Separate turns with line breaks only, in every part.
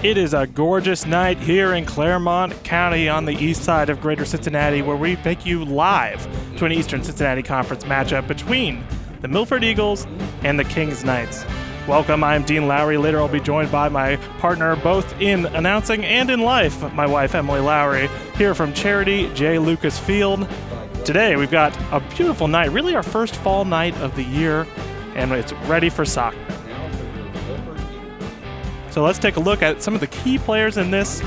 It is a gorgeous night here in Claremont County on the east side of Greater Cincinnati, where we take you live to an Eastern Cincinnati Conference matchup between the Milford Eagles and the Kings Knights. Welcome, I'm Dean Lowry. Later I'll be joined by my partner both in announcing and in life, my wife Emily Lowry, here from Charity J. Lucas Field. Today we've got a beautiful night, really our first fall night of the year, and it's ready for soccer. So let's take a look at some of the key players in this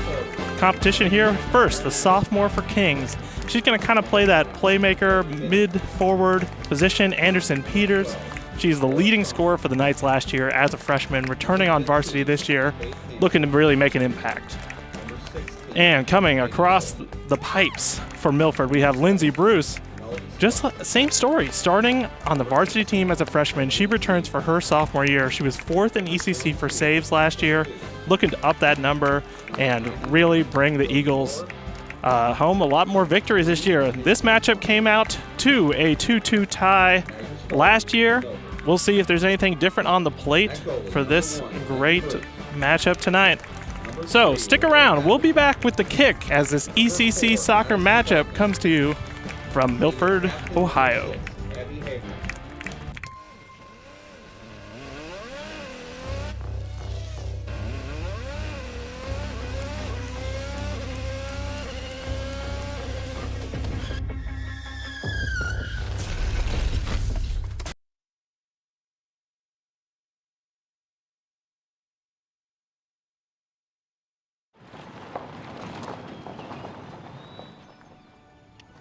competition here. First, the sophomore for Kings. She's going to kind of play that playmaker, mid-forward position, Anderson Peters. She's the leading scorer for the Knights last year as a freshman, returning on varsity this year, looking to really make an impact. And coming across the pipes for Milford, we have Lindsay Bruce. Just same story, starting on the varsity team as a freshman. She returns for her sophomore year. She was 4th in ECC for saves last year, looking to up that number and really bring the Eagles home a lot more victories this year. This matchup came out to a 2-2 tie last year. We'll see if there's anything different on the plate for this great matchup tonight. So stick around. We'll be back with the kick as this ECC soccer matchup comes to you from Milford, Ohio.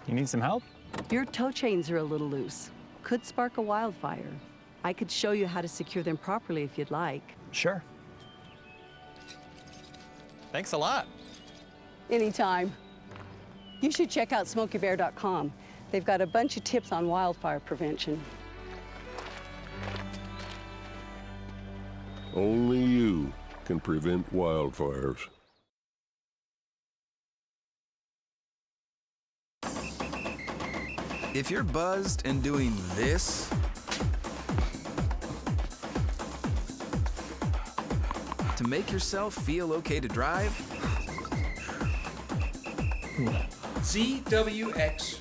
You need some help?
Your tow chains are a little loose. Could spark a wildfire. I could show you how to secure them properly if you'd like.
Sure. Thanks a lot.
Anytime. You should check out SmokeyBear.com. They've got a bunch of tips on wildfire prevention.
Only you can prevent wildfires.
If you're buzzed and doing this, to make yourself feel okay to drive,
ZWX.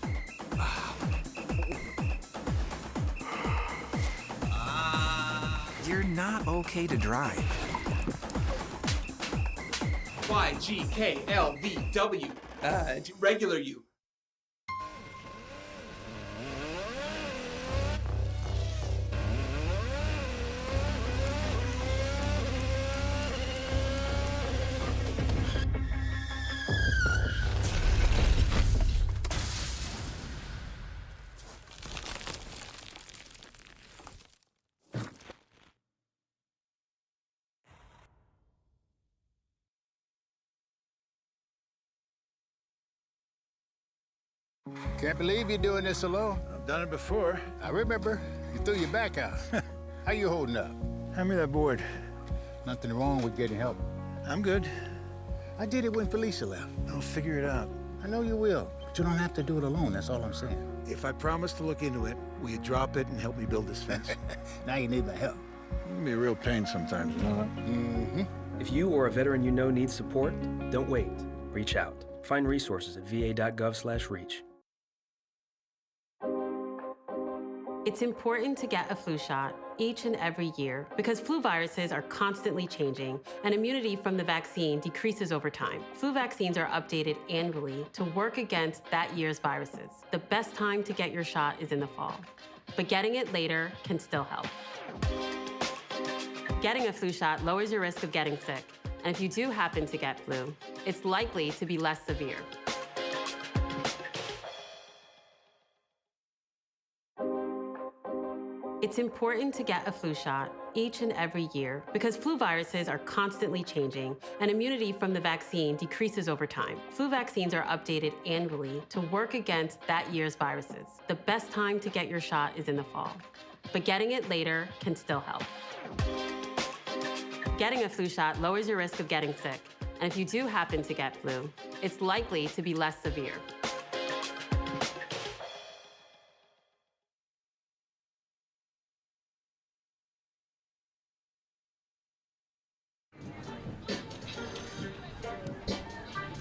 you're not okay to drive.
YGKLVW. Regular you.
Can't believe you're doing this alone.
I've done it before.
I remember. You threw your back out. How you holding up?
Hand me that board.
Nothing wrong with getting help.
I'm good.
I did it when Felicia left.
I'll figure it out.
I know you will, but you don't have to do it alone. That's all I'm saying.
If I promise to look into it, will you drop it and help me build this fence?
Now you need my help.
It can be a real pain sometimes, you know that?
Mm-hmm.
If you or a veteran you know needs support, don't wait. Reach out. Find resources at va.gov/reach.
It's important to get a flu shot each and every year because flu viruses are constantly changing and immunity from the vaccine decreases over time. Flu vaccines are updated annually to work against that year's viruses. The best time to get your shot is in the fall, but getting it later can still help. Getting a flu shot lowers your risk of getting sick, and if you do happen to get flu, it's likely to be less severe. It's important to get a flu shot each and every year because flu viruses are constantly changing and immunity from the vaccine decreases over time. Flu vaccines are updated annually to work against that year's viruses. The best time to get your shot is in the fall, but getting it later can still help. Getting a flu shot lowers your risk of getting sick, and if you do happen to get flu, it's likely to be less severe.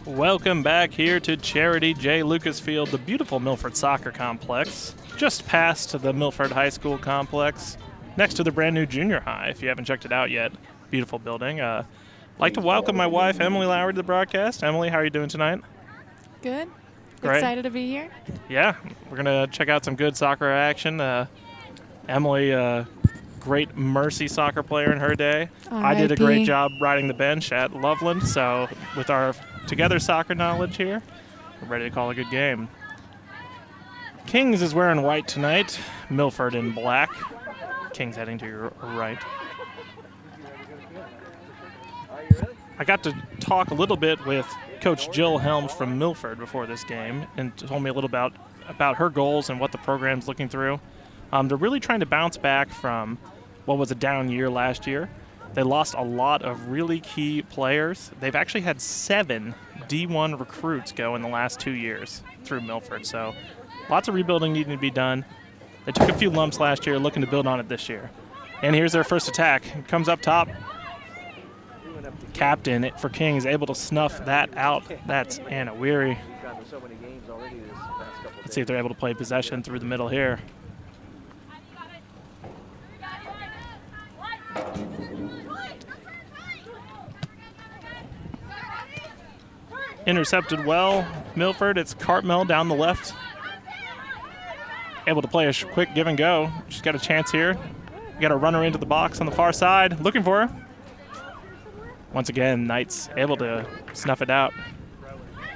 Welcome back here to Charity J. Lucas Field, the beautiful Milford Soccer Complex, just past the Milford High School complex, next to the brand new junior high, if you haven't checked it out yet. Beautiful building. I'd like to welcome my wife, Emily Lowry, to the broadcast. Emily, how are you doing tonight?
Good.
Great.
Excited to be here.
Yeah, we're going to check out some good soccer action. Emily, great Mercy soccer player in her day. I did a great job riding the bench at Loveland, so with our together soccer knowledge here, we're ready to call a good game. Kings is wearing white tonight, Milford in black. Kings heading to your right. I got to talk a little bit with Coach Jill Helms from Milford before this game and told me a little about her goals and what the program's looking through. They're really trying to bounce back from what was a down year last year. They lost a lot of really key players. They've actually had 7 D1 recruits go in the last 2 years through Milford, so lots of rebuilding needing to be done. They took a few lumps last year, looking to build on it this year. And here's their first attack. It comes up top. Captain for Kings able to snuff that out. That's Anna Weary. Let's see if they're able to play possession through the middle here. Intercepted well, Milford. It's Cartmel down the left. Able to play a quick give and go. She's got a chance here. Got a runner into the box on the far side. Looking for her. Once again, Knights able to snuff it out.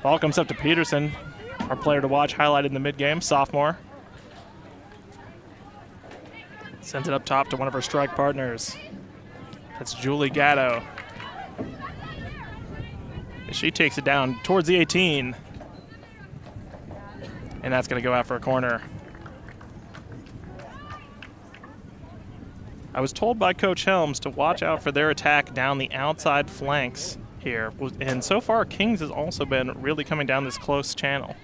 Ball comes up to Peterson, our player to watch, highlighted in the mid-game, sophomore. Sends it up top to one of her strike partners. That's Julie Gatto. She takes it down towards the 18. And that's going to go out for a corner. I was told by Coach Helms to watch out for their attack down the outside flanks here. And so far, Kings has also been really coming down this close channel.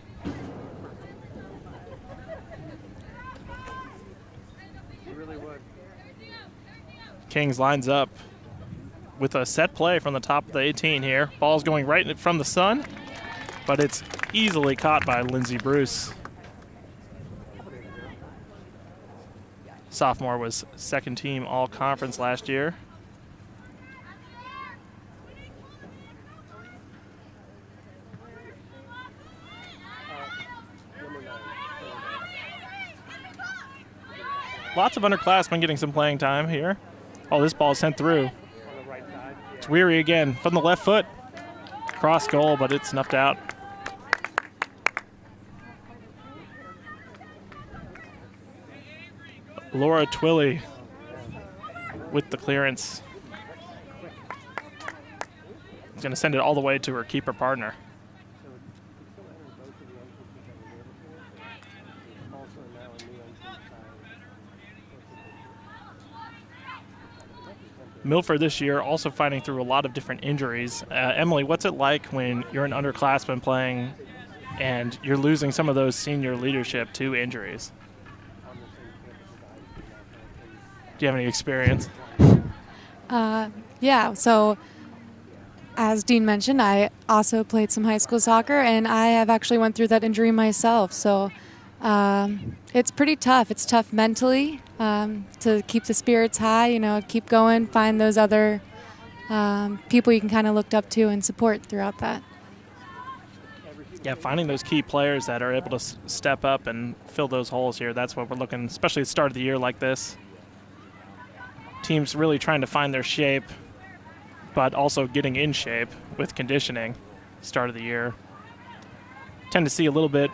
Kings lines up with a set play from the top of the 18 here. Ball's going right from the sun, but it's easily caught by Lindsey Bruce. Sophomore was second team all-conference last year. Lots of underclassmen getting some playing time here. Oh, this ball is sent through. It's Weary again from the left foot. Cross goal, but it's snuffed out. Laura Twilley with the clearance. He's going to send it all the way to her keeper partner. Milford this year also fighting through a lot of different injuries. Emily, what's it like when you're an underclassman playing and you're losing some of those senior leadership to injuries? Do you have any experience?
Yeah, so as Dean mentioned, I also played some high school soccer, and I have actually went through that injury myself. So it's pretty tough. It's tough mentally to keep the spirits high, keep going, find those other people you can kind of look up to and support throughout that.
Yeah, finding those key players that are able to step up and fill those holes here, that's what we're looking, especially at the start of the year like this. Teams really trying to find their shape, but also getting in shape with conditioning start of the year. Tend to see a little bit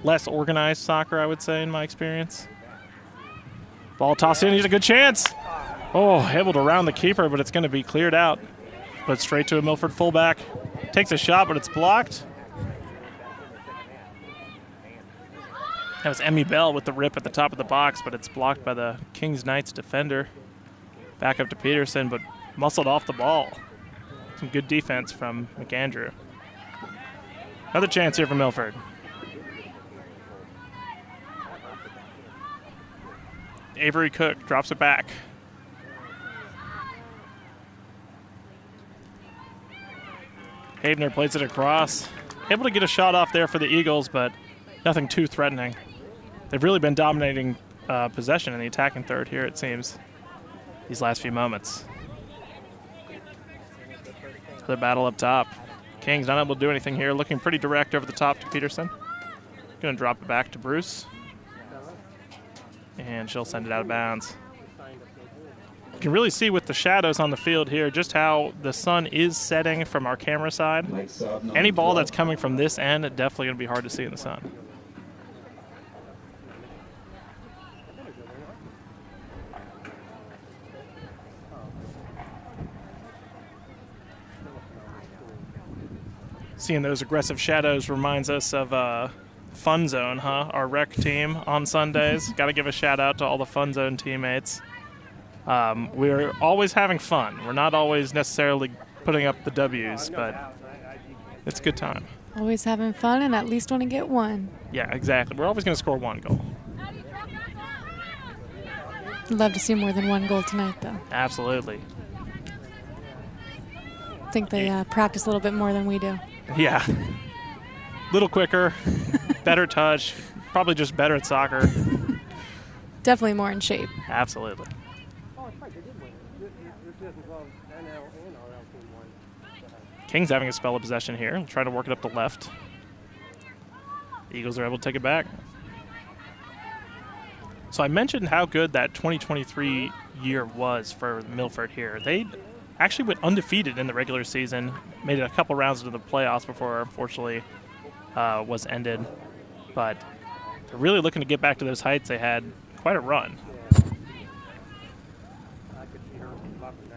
less organized soccer, I would say, in my experience. Ball tossed in, he's a good chance. Oh, able to round the keeper, but it's going to be cleared out. But straight to a Milford fullback. Takes a shot, but it's blocked. That was Emmy Bell with the rip at the top of the box, but it's blocked by the Kings Knights defender. Back up to Peterson, but muscled off the ball. Some good defense from McAndrew. Another chance here for Milford. Avery Cook drops it back. Havener plays it across. Able to get a shot off there for the Eagles, but nothing too threatening. They've really been dominating possession in the attacking third here, it seems, these last few moments. Another battle up top. Kings not able to do anything here, looking pretty direct over the top to Peterson. Going to drop it back to Bruce. And she'll send it out of bounds. You can really see with the shadows on the field here just how the sun is setting from our camera side. Any ball that's coming from this end, it's definitely going to be hard to see in the sun. Seeing those aggressive shadows reminds us of Fun Zone, huh? Our rec team on Sundays. Got to give a shout out to all the Fun Zone teammates. We're always having fun. We're not always necessarily putting up the W's, but it's a good time.
Always having fun and at least want to get one.
Yeah, exactly. We're always going to score one goal.
Love to see more than one goal tonight, though.
Absolutely.
I think they practice a little bit more than we do.
Yeah. Little quicker, better touch, probably just better at soccer.
Definitely more in shape.
Absolutely. Kings having a spell of possession here. Try to work it up the left. The Eagles are able to take it back. So I mentioned how good that 2023 year was for Milford here. They actually went undefeated in the regular season, made it a couple rounds into the playoffs before, unfortunately, was ended. But they're really looking to get back to those heights. They had quite a run.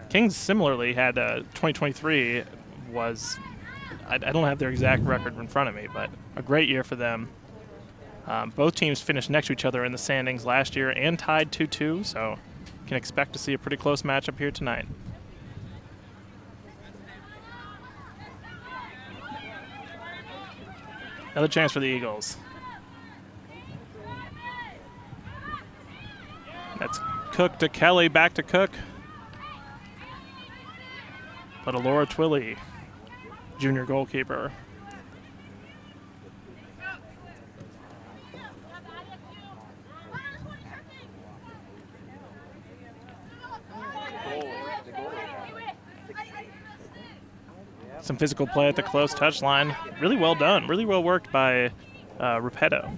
Kings similarly had 2023 was, I don't have their exact record in front of me, but a great year for them. Both teams finished next to each other in the standings last year and tied 2-2, so can expect to see a pretty close matchup here tonight. Another chance for the Eagles. That's Cook to Kelly, back to Cook. But Alora Twilley, junior goalkeeper. Some physical play at the close touch line. Really well done. Really well worked by Repetto.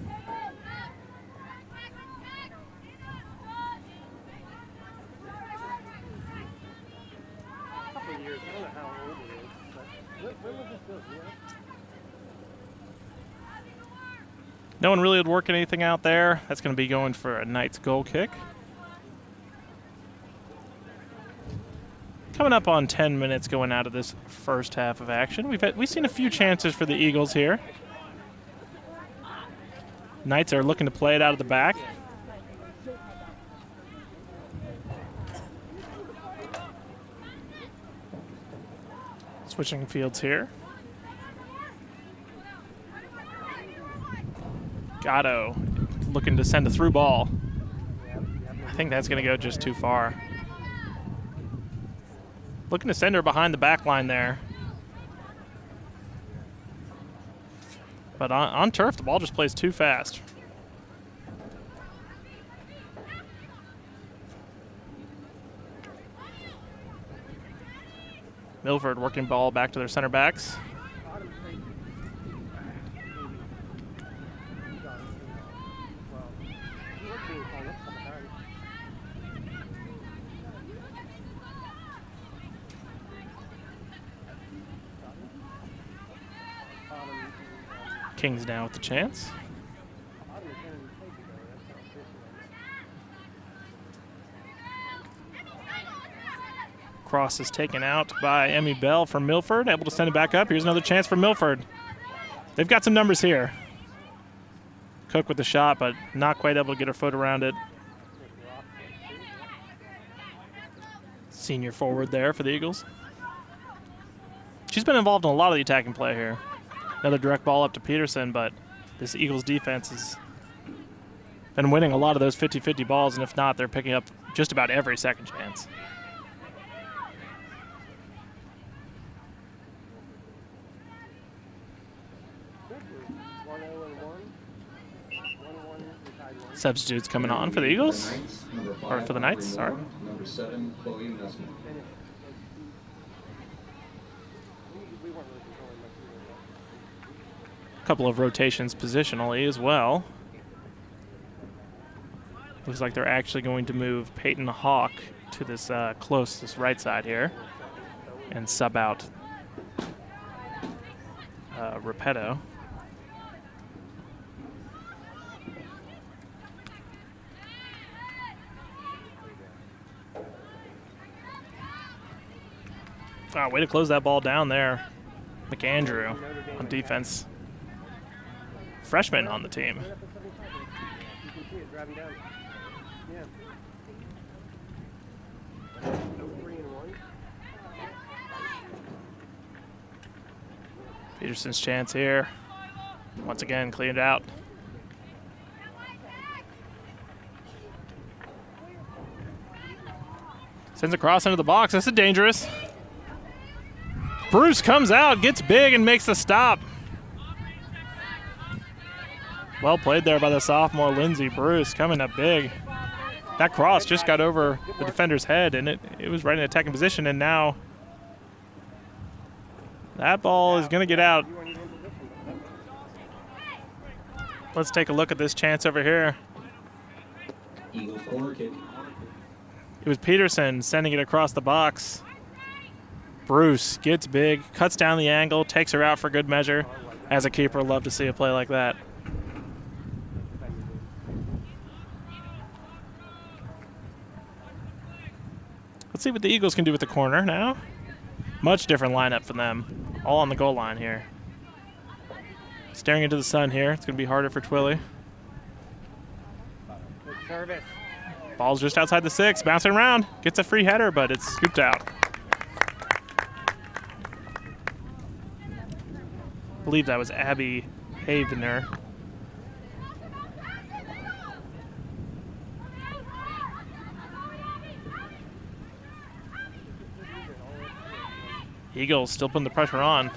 No one really would work anything out there. That's going to be going for a Knights goal kick. Coming up on 10 minutes going out of this first half of action. We've seen a few chances for the Eagles here. Knights are looking to play it out of the back. Switching fields here. Gatto looking to send a through ball. I think that's going to go just too far. Looking to send her behind the back line there. But on turf, the ball just plays too fast. Milford working ball back to their center backs. Kings now with the chance. Cross is taken out by Emmy Bell from Milford, able to send it back up. Here's another chance for Milford. They've got some numbers here. Cook with the shot, but not quite able to get her foot around it. Senior forward there for the Eagles. She's been involved in a lot of the attacking play here. Another direct ball up to Peterson, but this Eagles defense has been winning a lot of those 50-50 balls, and if not, they're picking up just about every second chance. Substitutes coming on for the Eagles, or for the Knights, sorry.
Number 7, Chloe Nesman.
A couple of rotations positionally as well. Looks like they're actually going to move Peyton Hawk to this this right side here and sub out Repetto. Wow, way to close that ball down there. McAndrew on defense. Freshman on the team. Peterson's chance here. Once again, cleaned out. Sends across into the box. This is dangerous. Bruce comes out, gets big, and makes the stop. Well played there by the sophomore, Lindsey Bruce, coming up big. That cross just got over the defender's head, and it was right in attacking position, and now that ball is going to get out. Let's take a look at this chance over here.
Eagles corner kick.
It was Peterson sending it across the box. Bruce gets big, cuts down the angle, takes her out for good measure. As a keeper, love to see a play like that. Let's see what the Eagles can do with the corner now. Much different lineup for them. All on the goal line here. Staring into the sun here. It's going to be harder for Twilly.
Good service.
Ball's just outside the 6, bouncing around. Gets a free header, but it's scooped out. I believe that was Abby Havener. Eagles still putting the pressure on.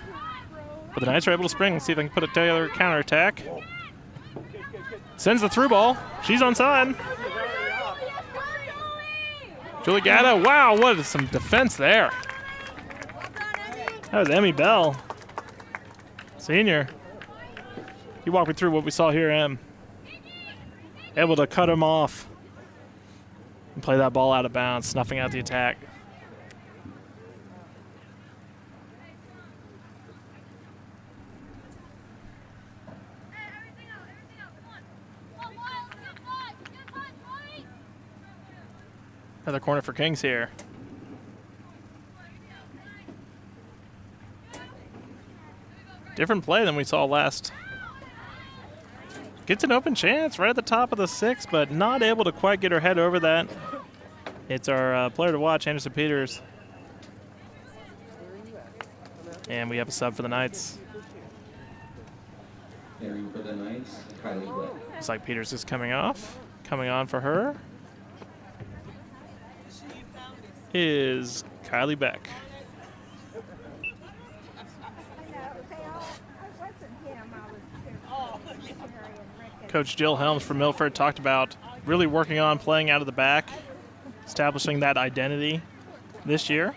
But the Knights are able to spring. Let's see if they can put it together counterattack. Sends the through ball. She's onside. Julie Gatta, wow, what is some defense there. That was Emmy Bell. Senior. You walk me through what we saw here, Em. Able to cut him off and play that ball out of bounds, snuffing out the attack. Another corner for Kings here. Different play than we saw last. Gets an open chance right at the top of the 6, but not able to quite get her head over that. It's our player to watch, Anderson Peters. And we have a sub for the Knights.
Airing for the Knights, Kylie Black.
Looks like Peters is coming off. Coming on for her is Kylie Beck. Coach Jill Helms from Milford talked about really working on playing out of the back, establishing that identity this year.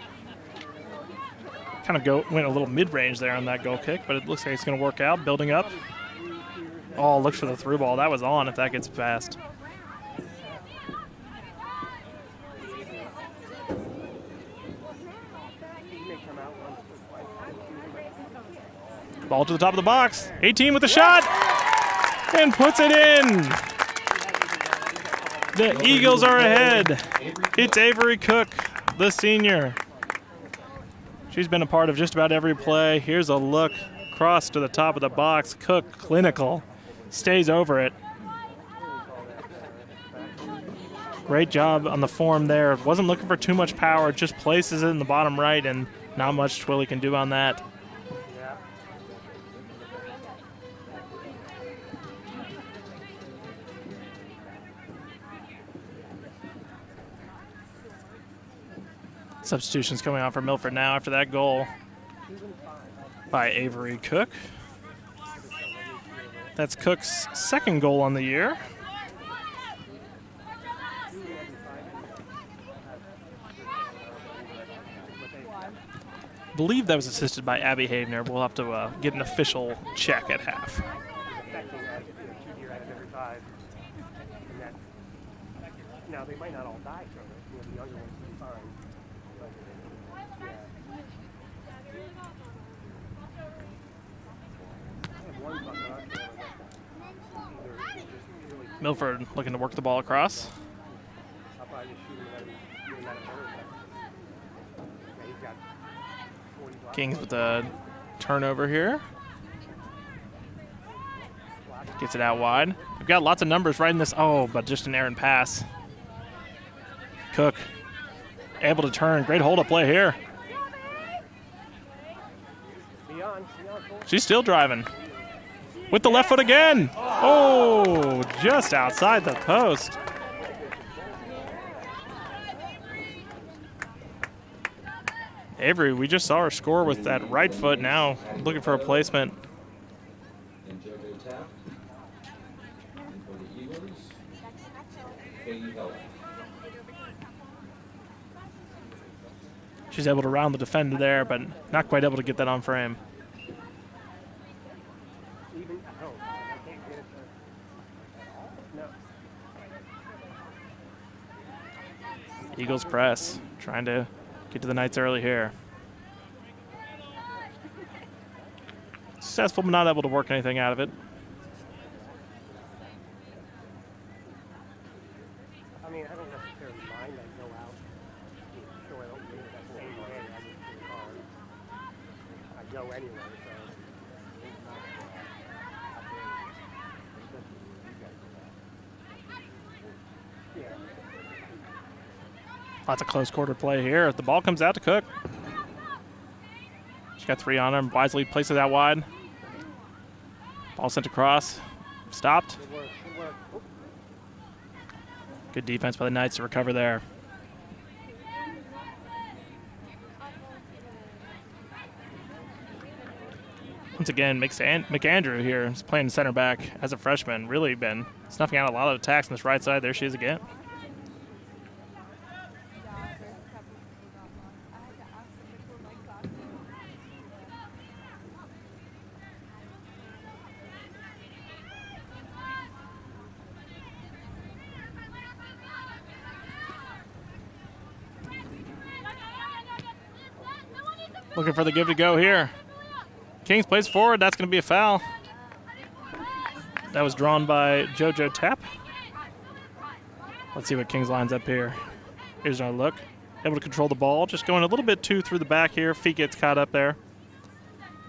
Kind of went a little mid-range there on that goal kick, but it looks like it's going to work out, building up. Oh, looks for the through ball. That was on if that gets past. Ball to the top of the box. 18 with the shot. And puts it in. The Eagles are ahead. It's Avery Cook, the senior. She's been a part of just about every play. Here's a look across to the top of the box. Cook, clinical, stays over it. Great job on the form there. Wasn't looking for too much power. Just places it in the bottom right, and not much Twilly can do on that. Substitutions coming on for Milford now after that goal by Avery Cook. That's Cook's second goal on the year. I believe that was assisted by Abby Havener. We'll have to get an official check at half.
Now, they might not all die from it. The younger ones will be fine.
Milford looking to work the ball across. Kings with a turnover here. Gets it out wide. We've got lots of numbers right in this. Oh, but just an errant pass. Cook able to turn. Great hold-up play here. She's still driving. With the left foot again. Oh, just outside the post. Avery, we just saw her score with that right foot. Now looking for a placement. She's able to round the defender there, but not quite able to get that on frame. Eagles press, trying to get to the Knights early here. Successful, but not able to work anything out of it.
I mean, I don't necessarily mind. I go out. So I don't do it that same way. I just do the car. I go anyway, so. Yeah.
Lots of close quarter play here. The ball comes out to Cook. She's got 3 on her. Wisely places it out wide. Ball sent across. Stopped. Good defense by the Knights to recover there. Once again, McAndrew here is playing center back as a freshman. Really been snuffing out a lot of attacks on this right side. There she is again. Looking for the give to go here. Kings plays forward. That's going to be a foul. That was drawn by JoJo Tapp. Let's see what Kings lines up here. Here's our look. Able to control the ball. Just going a little bit too through the back here. Feet gets caught up there.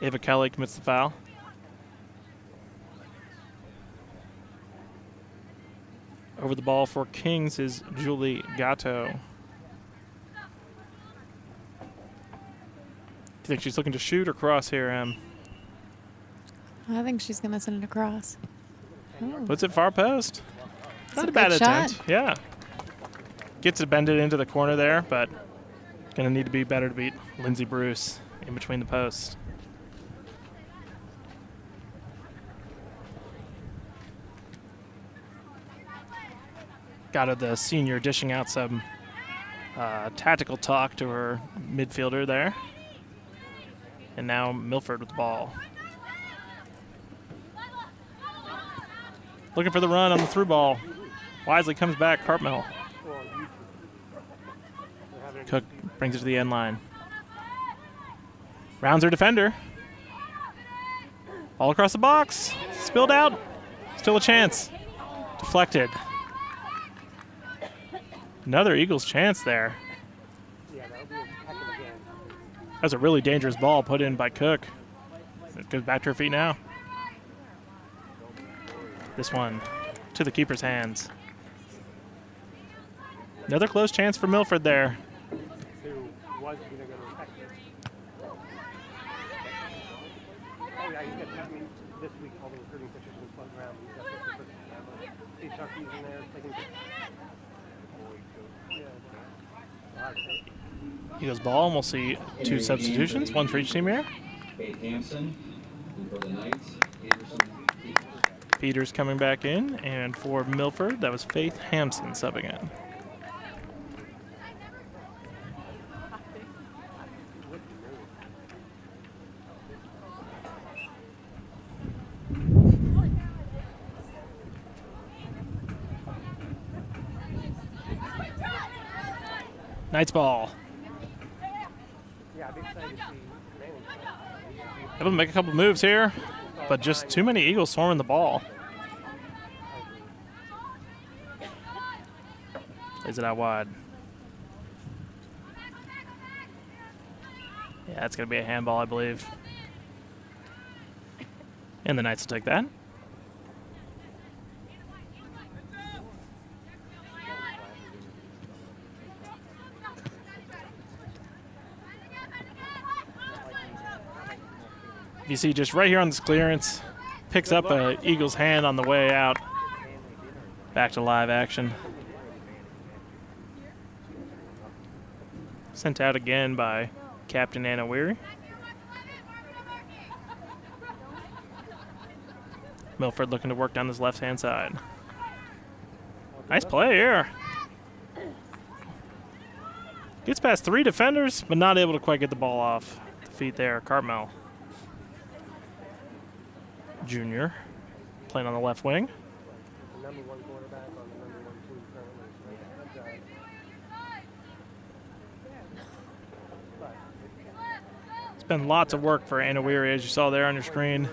Ava Kelly commits the foul. Over the ball for Kings is Julie Gatto. Do you think she's looking to shoot or cross here, Em?
I think she's going to send it across. Oh.
Puts it far post.
That's
Not
a
a bad
good
attempt.
shot.
Yeah. Gets it bended into the corner there, but going to need to be better to beat Lindsey Bruce in between the posts. Got her, the senior, dishing out some tactical talk to her midfielder there. And now Milford with the ball. Looking for the run on the through ball. Wisely comes back, Carpmill. Cook brings it to the end line. Rounds her defender. All across the box. Spilled out. Still a chance. Deflected. Another Eagles chance there. That was a really dangerous ball put in by Cook. It goes back to her feet now. This one to the keeper's hands. Another close chance for Milford there.
Who was going to go to Texas. Oh, yeah, he's got, I mean, this week all the recruiting pictures will float around. He's got pictures of the camera. See Chucky's in there taking pictures.
Eagles ball, and we'll see two substitutions, one for each team here.
Faith Hampson, and for the Knights, Anderson Peters.
Peters coming back in, and for Milford, that was Faith Hampson subbing in. Knights ball.
Yeah, I'd be excited to see
Able to make a couple moves here, but just too many Eagles swarming the ball. Plays it out wide. Yeah, that's going to be a handball, I believe. And the Knights will take that. You see just right here on this clearance, picks up a Eagles hand on the way out. Back to live action. Sent out again by Captain Anna Weary. Milford looking to work down this left-hand side. Nice play here. Gets past three defenders, but not able to quite get the ball off the feet there. Cartmel Jr. playing on the left wing.
the #1 quarterback on the #1 team currently.
It's been lots of work for Anna Weary, as you saw there on your screen.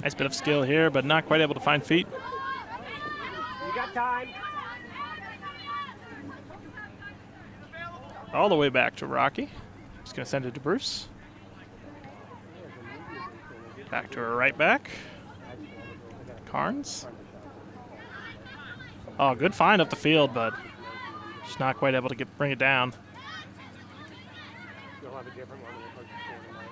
Nice bit of skill here, but not quite able to find feet.
You got time.
All the way back to Rocky. Just going to send it to Bruce. Back to her right back. Carnes. Oh, good find up the field, but she's not quite able to bring it down.
You'll have a different one when the coach is tonight.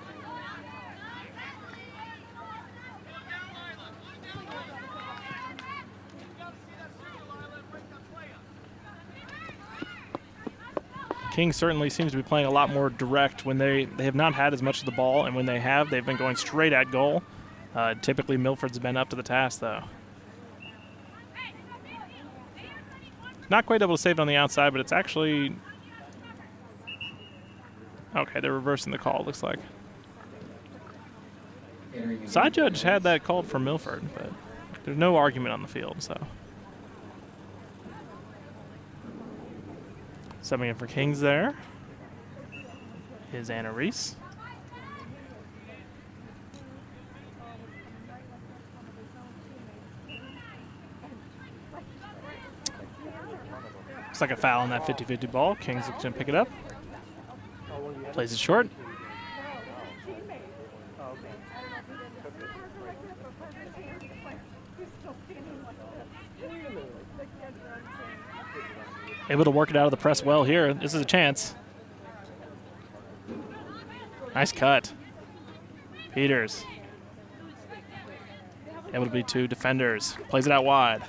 King certainly seems to be playing a lot more direct when they have not had as much of the ball, and when they have, they've been going straight at goal. Typically, Milford's been up to the task, though. Not quite able to save it on the outside, but it's actually... Okay, they're reversing the call, it looks like. Side judge had that called for Milford, but there's no argument on the field, so... Subbing in for Kings there is Anna Reese. Looks like a foul on that 50-50 ball. Kings is going to pick it up. Plays it short. Able to work it out of the press well here. This is a chance. Nice cut. Peters. Able to be two defenders. Plays it out wide.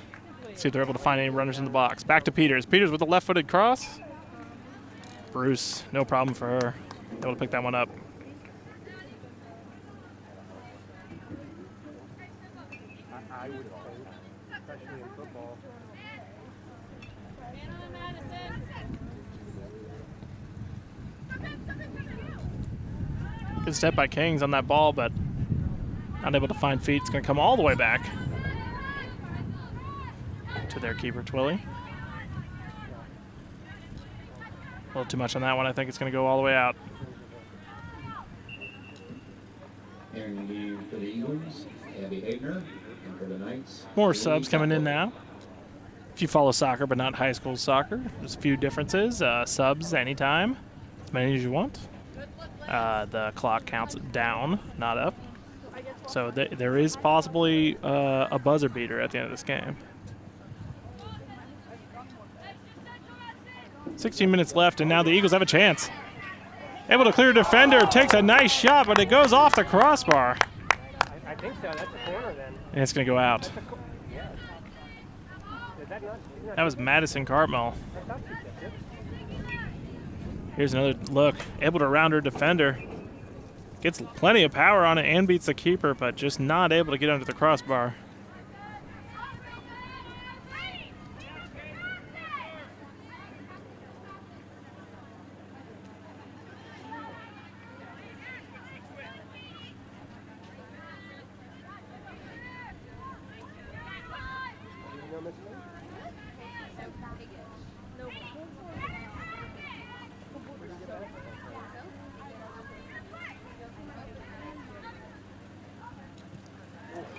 See if they're able to find any runners in the box. Back to Peters. Peters with a left-footed cross. Bruce, no problem for her. Able to pick that one up.
I would think, especially in football.
Good step by Kings on that ball, but not able to find feet. It's going to come all the way back to their keeper, Twilly. A little too much on that one. I think it's going to go all the way out.
Aaron Lee for the Eagles, Abby Hagner, and for the Knights.
More subs coming in now. If you follow soccer but not high school soccer, there's a few differences. Subs anytime, as many as you want. The clock counts down, not up. So there is possibly a buzzer beater at the end of this game. 16 minutes left, and now the Eagles have a chance. Able to clear a defender, takes a nice shot, but it goes off the crossbar.
I think so. That's a corner then.
And it's going to go out.
Yeah.
That was Madison Cartmel. Here's another look. Able to round her defender. Gets plenty of power on it and beats the keeper, but just not able to get under the crossbar.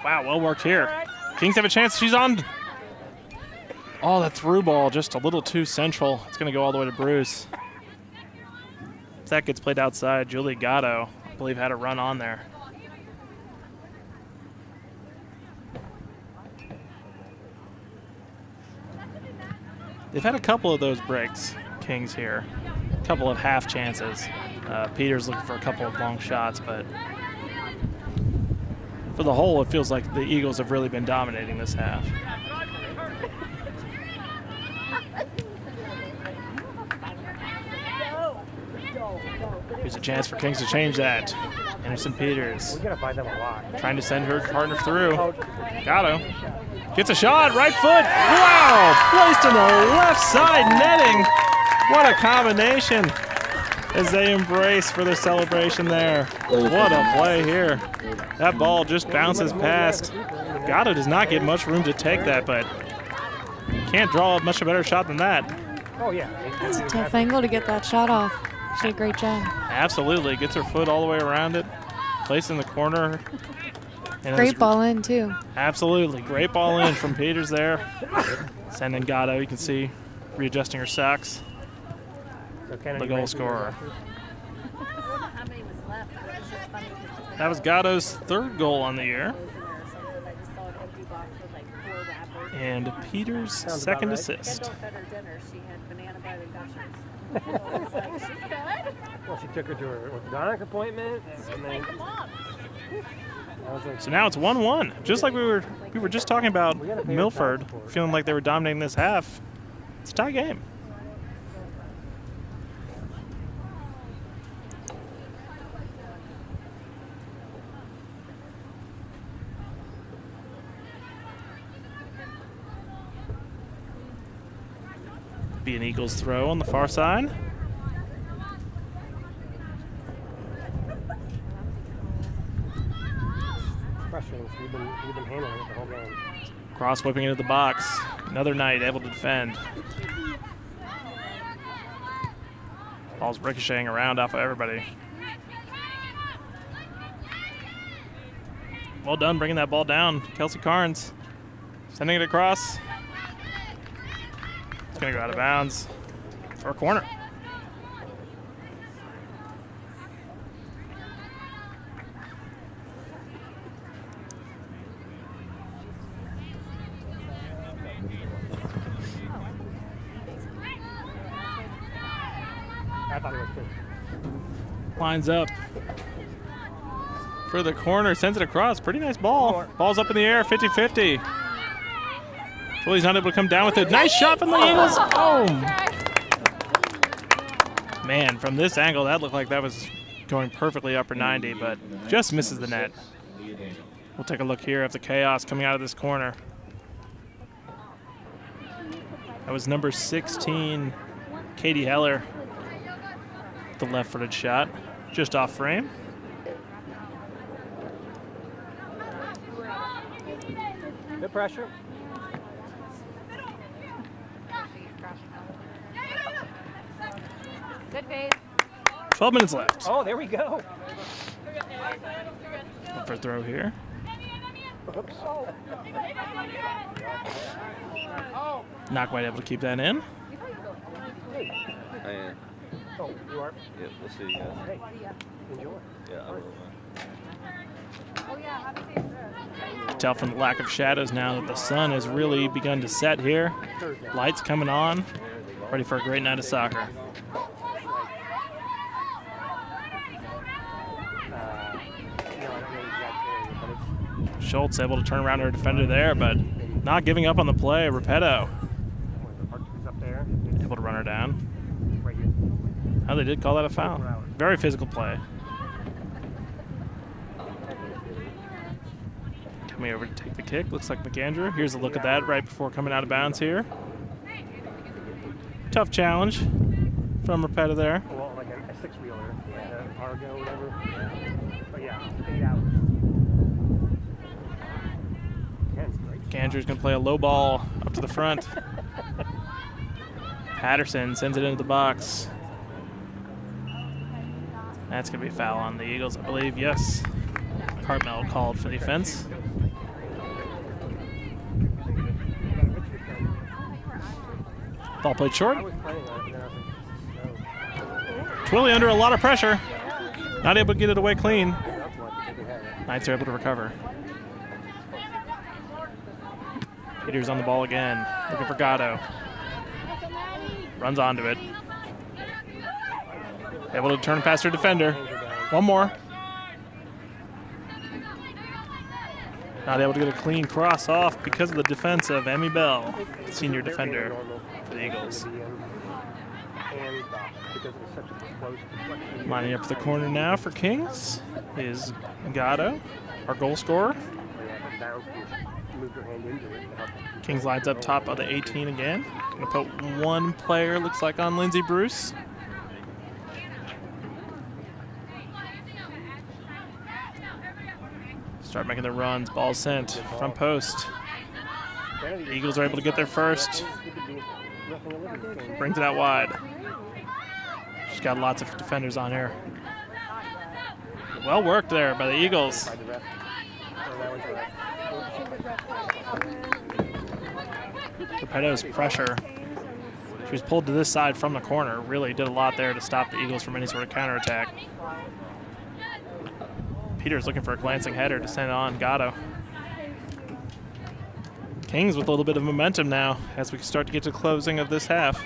Wow, well worked here. Kings have a chance. She's on. Oh, that through ball just a little too central. It's going to go all the way to Bruce. If that gets played outside, Julie Gatto, I believe, had a run on there. They've had a couple of those breaks, Kings here. A couple of half chances. Peters looking for a couple of long shots, but for the whole, it feels like the Eagles have really been dominating this half. Here's a chance for Kings to change that. Anderson Peters trying to send her partner through. Gatto gets a shot, right foot. Wow! Placed in the left side netting. What a combination as they embrace for the celebration there. What a play here. That ball just bounces past. Gatto does not get much room to take that, but can't draw up much a better shot than that.
Oh, yeah.
It's a tough angle to get that shot off. She did a great job.
Absolutely. Gets her foot all the way around it. Placed in the corner. And
Great ball in, too.
Absolutely. Great ball in from Peters there. Sending Gatto, you can see, readjusting her socks. The goal scorer. That was Gatto's third goal on the year. And Peters' second assist.
Well, she took her to her orthodontic appointment. And then,
so now it's 1-1. Just like we were just talking about Milford feeling like they were dominating this half. It's a tie game. Be an Eagles throw on the far side.
We've been handling it the whole game.
Cross whipping into the box. Another Knight able to defend. Ball's ricocheting around off of everybody. Well done bringing that ball down. Kelsey Carnes sending it across. It's going to go out of bounds for a corner.
I thought it was good.
Lines up for the corner, sends it across. Pretty nice ball. Ball's up in the air, 50-50. Willie's not able to come down with it. Nice shot from the Eagles. Oh! Man, from this angle, that looked like that was going perfectly upper 90, but just misses the net. We'll take a look here at the chaos coming out of this corner. That was number 16, Katie Heller. The left-footed shot, just off frame.
Good pressure.
Good face.
12 minutes left.
Oh, there we go.
Up for a throw here.
Oops.
Not quite able to keep that in.
Oh, you are?
Yeah, we'll see you guys.
Hey, enjoy.
Yeah, I will.
Tell from the lack of shadows now that the sun has really begun to set here. Lights coming on. Ready for a great night of soccer. Schultz able to turn around her defender there, but not giving up on the play. Repetto able to run her down. Oh, they did call that a foul. Very physical play. Coming over to take the kick. Looks like McAndrew. Here's a look at that right before coming out of bounds here. Tough challenge from Repetto there.
Well, like a six-wheeler, Argo, whatever. But yeah, 8 hours.
McAndrew's going to play a low ball up to the front. Patterson sends it into the box. That's going to be a foul on the Eagles, I believe. Yes. Cartmel called for the offense. Ball played short. Twilly under a lot of pressure. Not able to get it away clean. Knights are able to recover. Peters on the ball again. Looking for Gatto. Runs onto it. Able to turn past her defender. One more. Not able to get a clean cross off because of the defense of Emmy Bell, senior defender for the Eagles. Lining up for the corner now for Kings is Gatto, our goal scorer. Kings lines up top of the 18 again. Gonna put one player, looks like, on Lindsey Bruce. Start making the runs. Ball sent. Front post. The Eagles are able to get there first. Brings it out wide. She's got lots of defenders on here. Well worked there by the Eagles. Repetto's pressure. She was pulled to this side from the corner. Really did a lot there to stop the Eagles from any sort of counterattack. Peters looking for a glancing header to send on Gatto. Kings with a little bit of momentum now as we start to get to the closing of this half.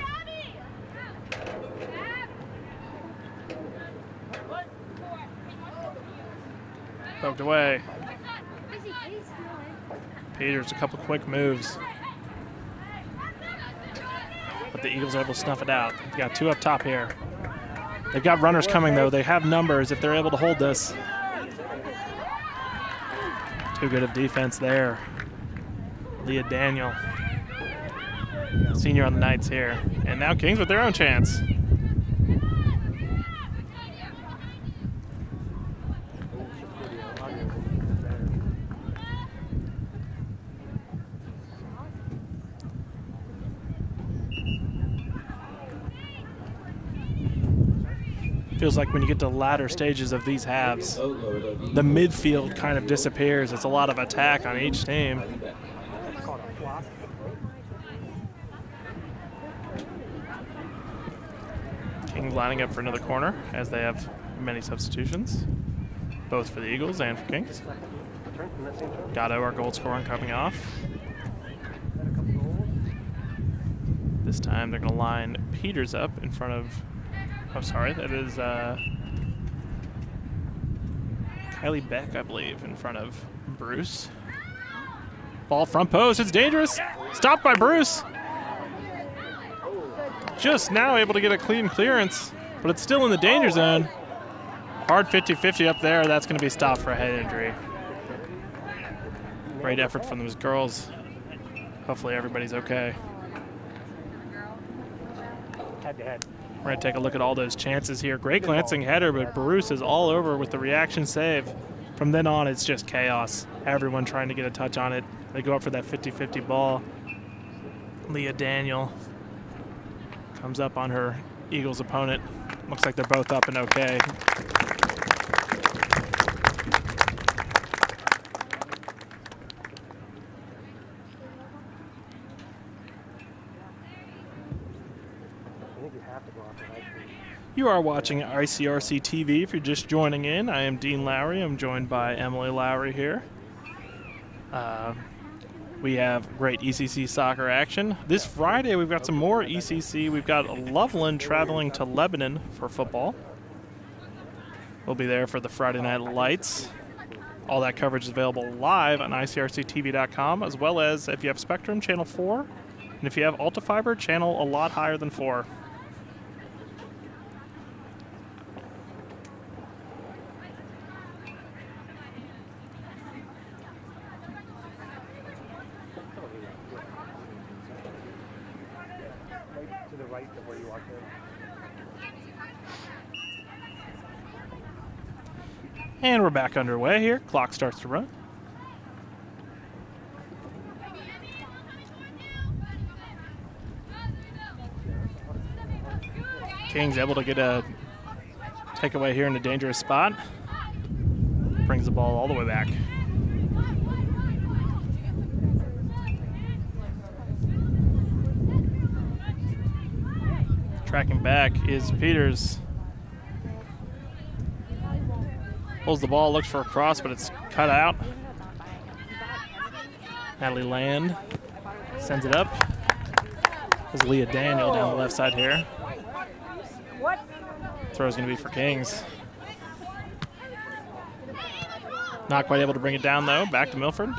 Poked away. Peters, a couple quick moves. But the Eagles are able to snuff it out. They've got two up top here. They've got runners coming, though. They have numbers if they're able to hold this. Too good of defense there. Leah Daniel, senior on the Knights here. And now Kings with their own chance. Feels like when you get to the latter stages of these halves, the midfield kind of disappears. It's a lot of attack on each team. Kings lining up for another corner as they have many substitutions, both for the Eagles and for Kings. Gatto, our goal scorer, coming off. This time they're going to line Peters up in front of, oh, sorry, that is Kylie Beck, I believe, in front of Bruce. Ball front post, it's dangerous. Stopped by Bruce. Just now able to get a clean clearance, but it's still in the danger zone. Hard 50-50 up there. That's going to be stopped for a head injury. Great effort from those girls. Hopefully everybody's okay.
Head to head.
We're going to take a look at all those chances here. Great glancing header, but Bruce is all over with the reaction save. From then on, it's just chaos. Everyone trying to get a touch on it. They go up for that 50-50 ball. Leah Daniel comes up on her Eagles opponent. Looks like they're both up and okay. You are watching ICRC-TV. If you're just joining in, I am Dean Lowry. I'm joined by Emily Lowry here. We have great ECC soccer action. This Friday, we've got some more ECC. We've got Loveland traveling to Lebanon for football. We'll be there for the Friday Night Lights. All that coverage is available live on ICRC-TV.com, as well as if you have Spectrum, Channel 4, and if you have Alta Fiber, channel a lot higher than 4.
To the right of where you walked in.
And we're back underway here. Clock starts to run. Kings able to get a takeaway here in a dangerous spot. Brings the ball all the way back. Tracking back is Peters. Pulls the ball, looks for a cross, but it's cut out. Natalie Land sends it up. There's Leah Daniel down the left side here. Throw's going to be for Kings. Not quite able to bring it down, though. Back to Milford.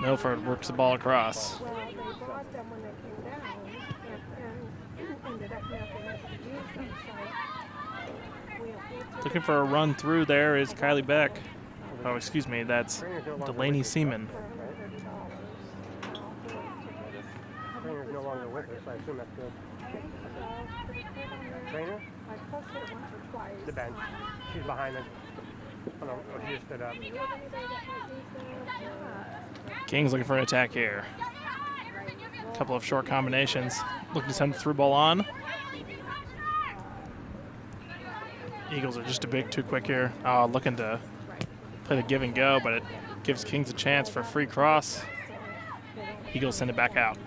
Milford works the ball across. Looking for a run through there is Kylie Beck. Oh, excuse me, that's Delaney Seaman.
Trainer's no longer with us, I assume that's good. Trainer? The bench. She's behind us. Oh no, she just stood up.
Kings looking for an attack here. A couple of short combinations. Looking to send the through ball on. Eagles are just a bit too quick here. Oh, looking to play the give and go, but it gives Kings a chance for a free cross. Eagles send it back out.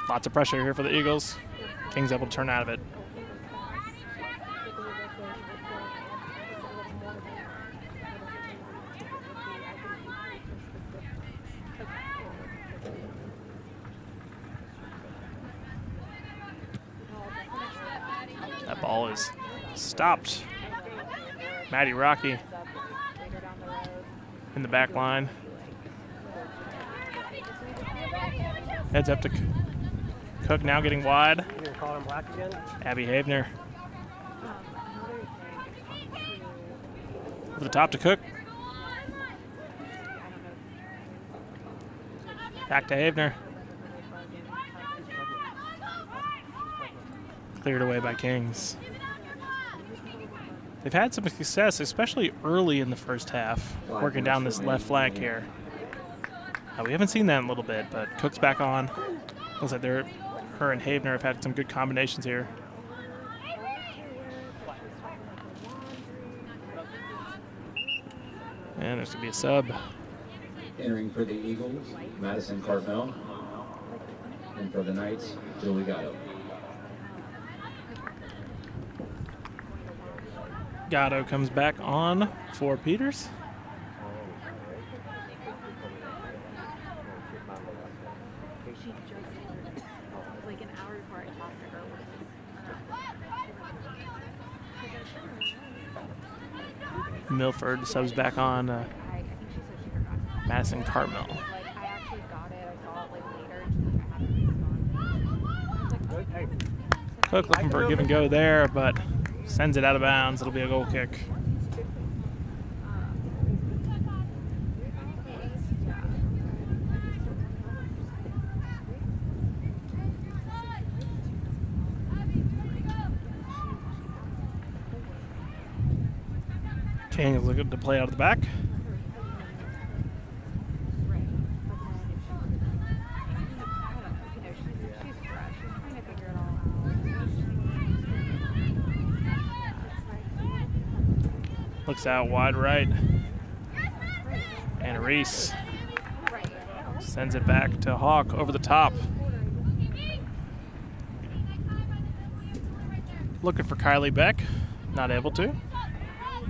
Lots of pressure here for the Eagles. Kings able to turn out of it. That ball is stopped. Maddie Rocky in the back line. Heads up to Cook, now getting wide. Abby Havener. Over the top to Cook. Back to Havener. Cleared away by Kings. They've had some success, especially early in the first half, working down this left flank here. We haven't seen that in a little bit, but Cook's back on. Looks like her and Havener have had some good combinations here. And there's going to be a sub.
Entering for the Eagles, Madison Carmel. And for the Knights, Julie Gatto.
Gatto comes back on for Peters. Milford subs back on Madison Cartmel. Cook looking for a give and go there, but sends it out of bounds. It'll be a goal kick. King is looking to play out of the back. Looks out wide right. And Reese sends it back to Hawk over the top. Looking for Kylie Beck, not able to.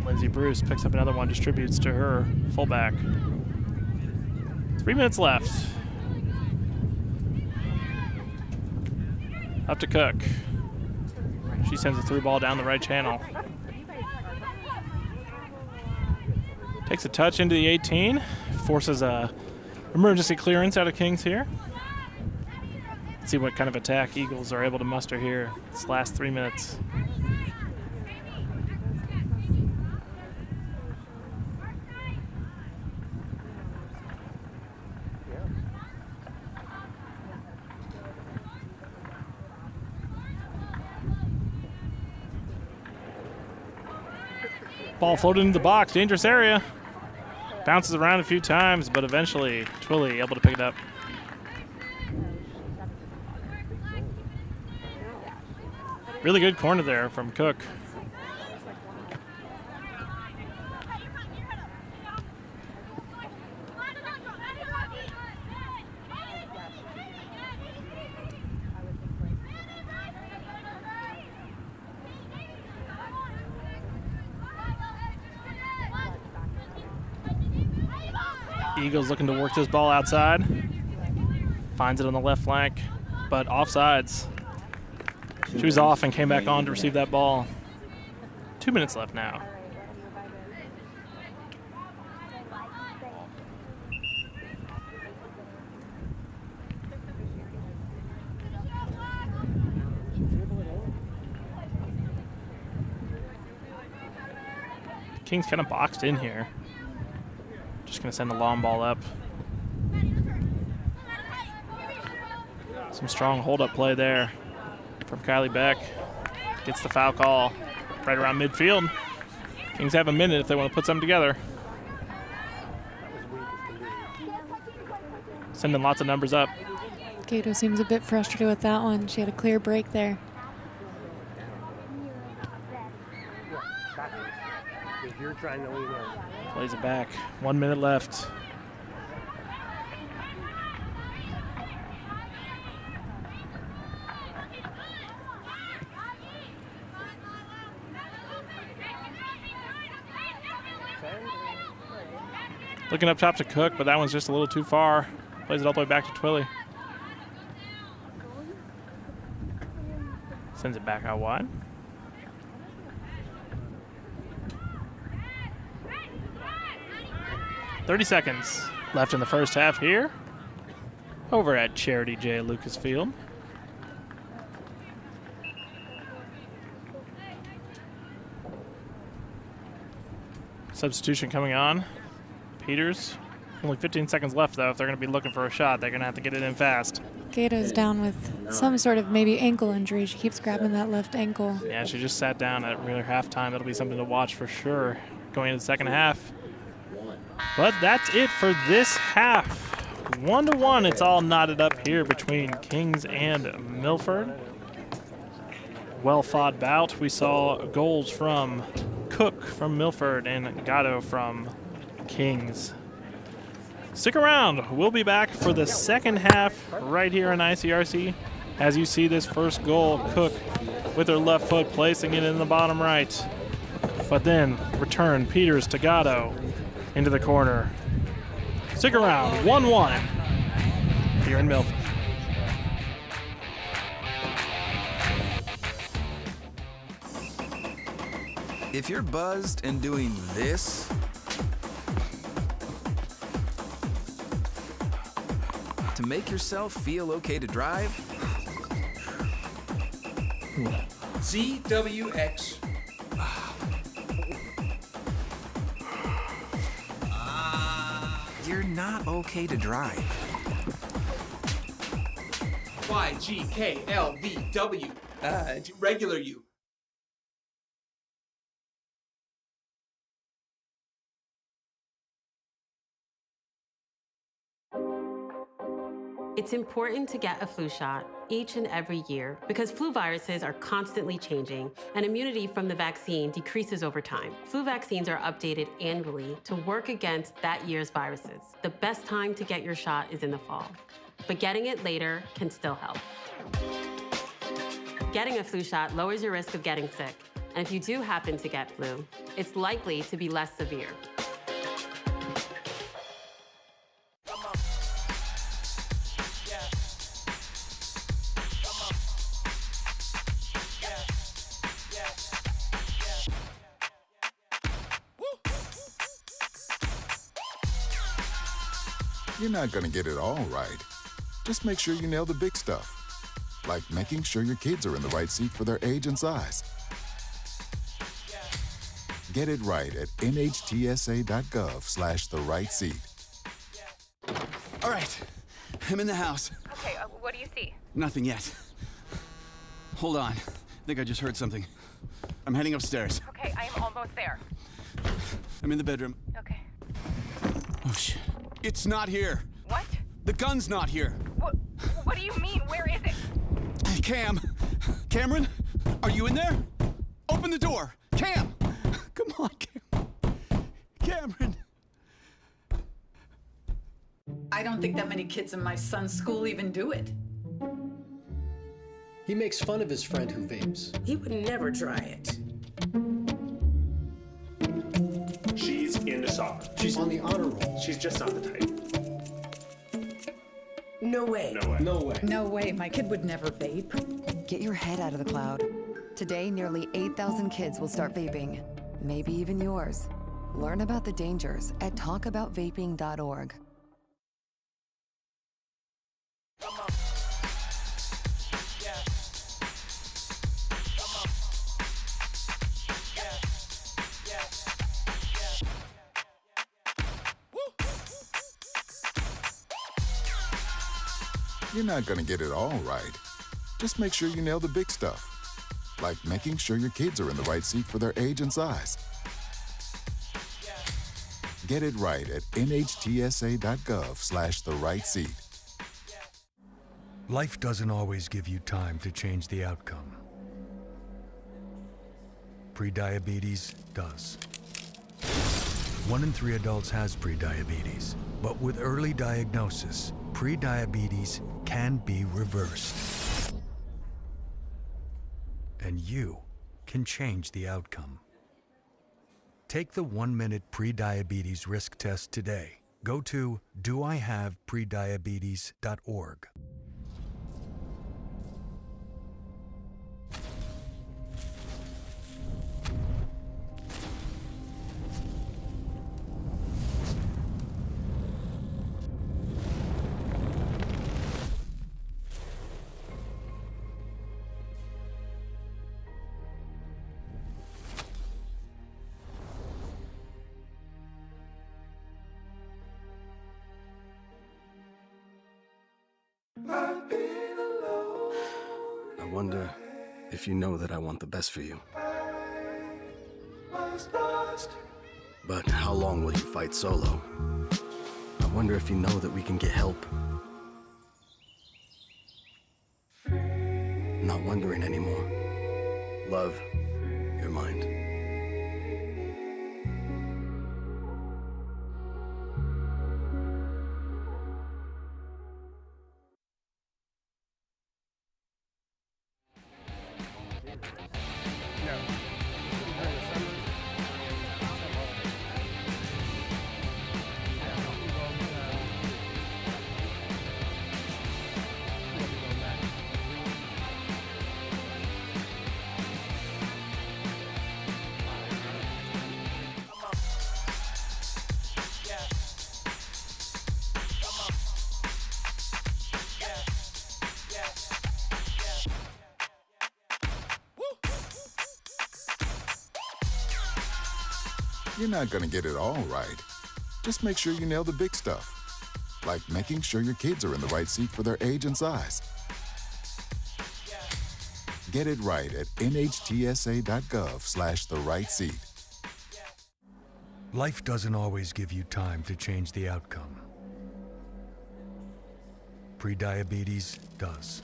Lindsey Bruce picks up another one, distributes to her fullback. 3 minutes left. Up to Cook. She sends a through ball down the right channel. Takes a touch into the 18, forces a emergency clearance out of Kings here. Let's see what kind of attack Eagles are able to muster here this last 3 minutes. Ball floated into the box, dangerous area. Bounces around a few times, but eventually Twilly able to pick it up. Really good corner there from Cook. Eagles looking to work this ball outside. Finds it on the left flank, but offsides. She was off and came back on to receive that ball. 2 minutes left now. Kings kind of boxed in here. Just going to send the long ball up. Some strong hold-up play there from Kylie Beck. Gets the foul call right around midfield. Kings have a minute if they want to put something together. Sending lots of numbers up.
Gato seems a bit frustrated with that one. She had a clear break there.
If you're trying to lean in.
Plays it back. 1 minute left. Looking up top to Cook, but that one's just a little too far. Plays it all the way back to Twilly. Sends it back out wide. .30 seconds left in the first half here over at Charity J. Lucas Field. Substitution coming on. Peters. Only 15 seconds left, though. If they're going to be looking for a shot, they're going to have to get it in fast.
Gato's down with some sort of maybe ankle injury. She keeps grabbing that left ankle.
Yeah, she just sat down at regular halftime. That'll be something to watch for sure going into the second half. But that's it for this half. 1-1, it's all knotted up here between Kings and Milford. Well fought bout. We saw goals from Cook from Milford and Gatto from Kings. Stick around. We'll be back for the second half right here on ICRC. As you see this first goal, Cook with her left foot placing it in the bottom right. But then return Peters to Gatto into the corner. Stick around. 1-1 here in Milford.
If you're buzzed and doing this, to make yourself feel okay to drive,
ZWX.
you're not okay to drive.
YGKLVW. Regular you.
It's important to get a flu shot. each and every year because flu viruses are constantly changing and immunity from the vaccine decreases over time. Flu vaccines are updated annually to work against that year's viruses. The best time to get your shot is in the fall, but getting it later can still help. Getting a flu shot lowers your risk of getting sick, and if you do happen to get flu, it's likely to be less severe.
You're not gonna get it all right. Just make sure you nail the big stuff, like making sure your kids are in the right seat for their age and size. Get it right at nhtsa.gov/the-right-seat.
All right, I'm in the house.
Okay, what do you see?
Nothing yet. Hold on. I think I just heard something. I'm heading upstairs.
Okay, I am almost there.
I'm in the bedroom.
Okay.
Oh, shit. It's not here.
What?
The gun's not here.
What do you mean? Where is it?
Cameron, are you in there? Open the door. Cam! Come on, Cameron.
I don't think that many kids in my son's school even do it.
He makes fun of his friend who vapes.
He would never try it.
She's into soccer. She's on the honor roll. She's just not the type.
No way.
No way.
No way.
No way. My kid would never vape.
Get your head out of the cloud. Today, nearly 8,000 kids will start vaping. Maybe even yours. Learn about the dangers at talkaboutvaping.org.
You're not gonna get it all right. Just make sure you nail the big stuff, like making sure your kids are in the right seat for their age and size. Get it right at nhtsa.gov/the-right-seat.
Life doesn't always give you time to change the outcome. Prediabetes does. 1 in 3 adults has prediabetes, but with early diagnosis, prediabetes can be reversed. And you can change the outcome. Take the 1-minute prediabetes risk test today. Go to doihaveprediabetes.org.
I wonder if you know that I want the best for you. But how long will you fight solo? I wonder if you know that we can get help. Not wondering anymore. Love, your mind.
You're not gonna get it all right. Just make sure you nail the big stuff, like making sure your kids are in the right seat for their age and size. Get it right at nhtsa.gov/the-right-seat.
Life doesn't always give you time to change the outcome. Prediabetes does.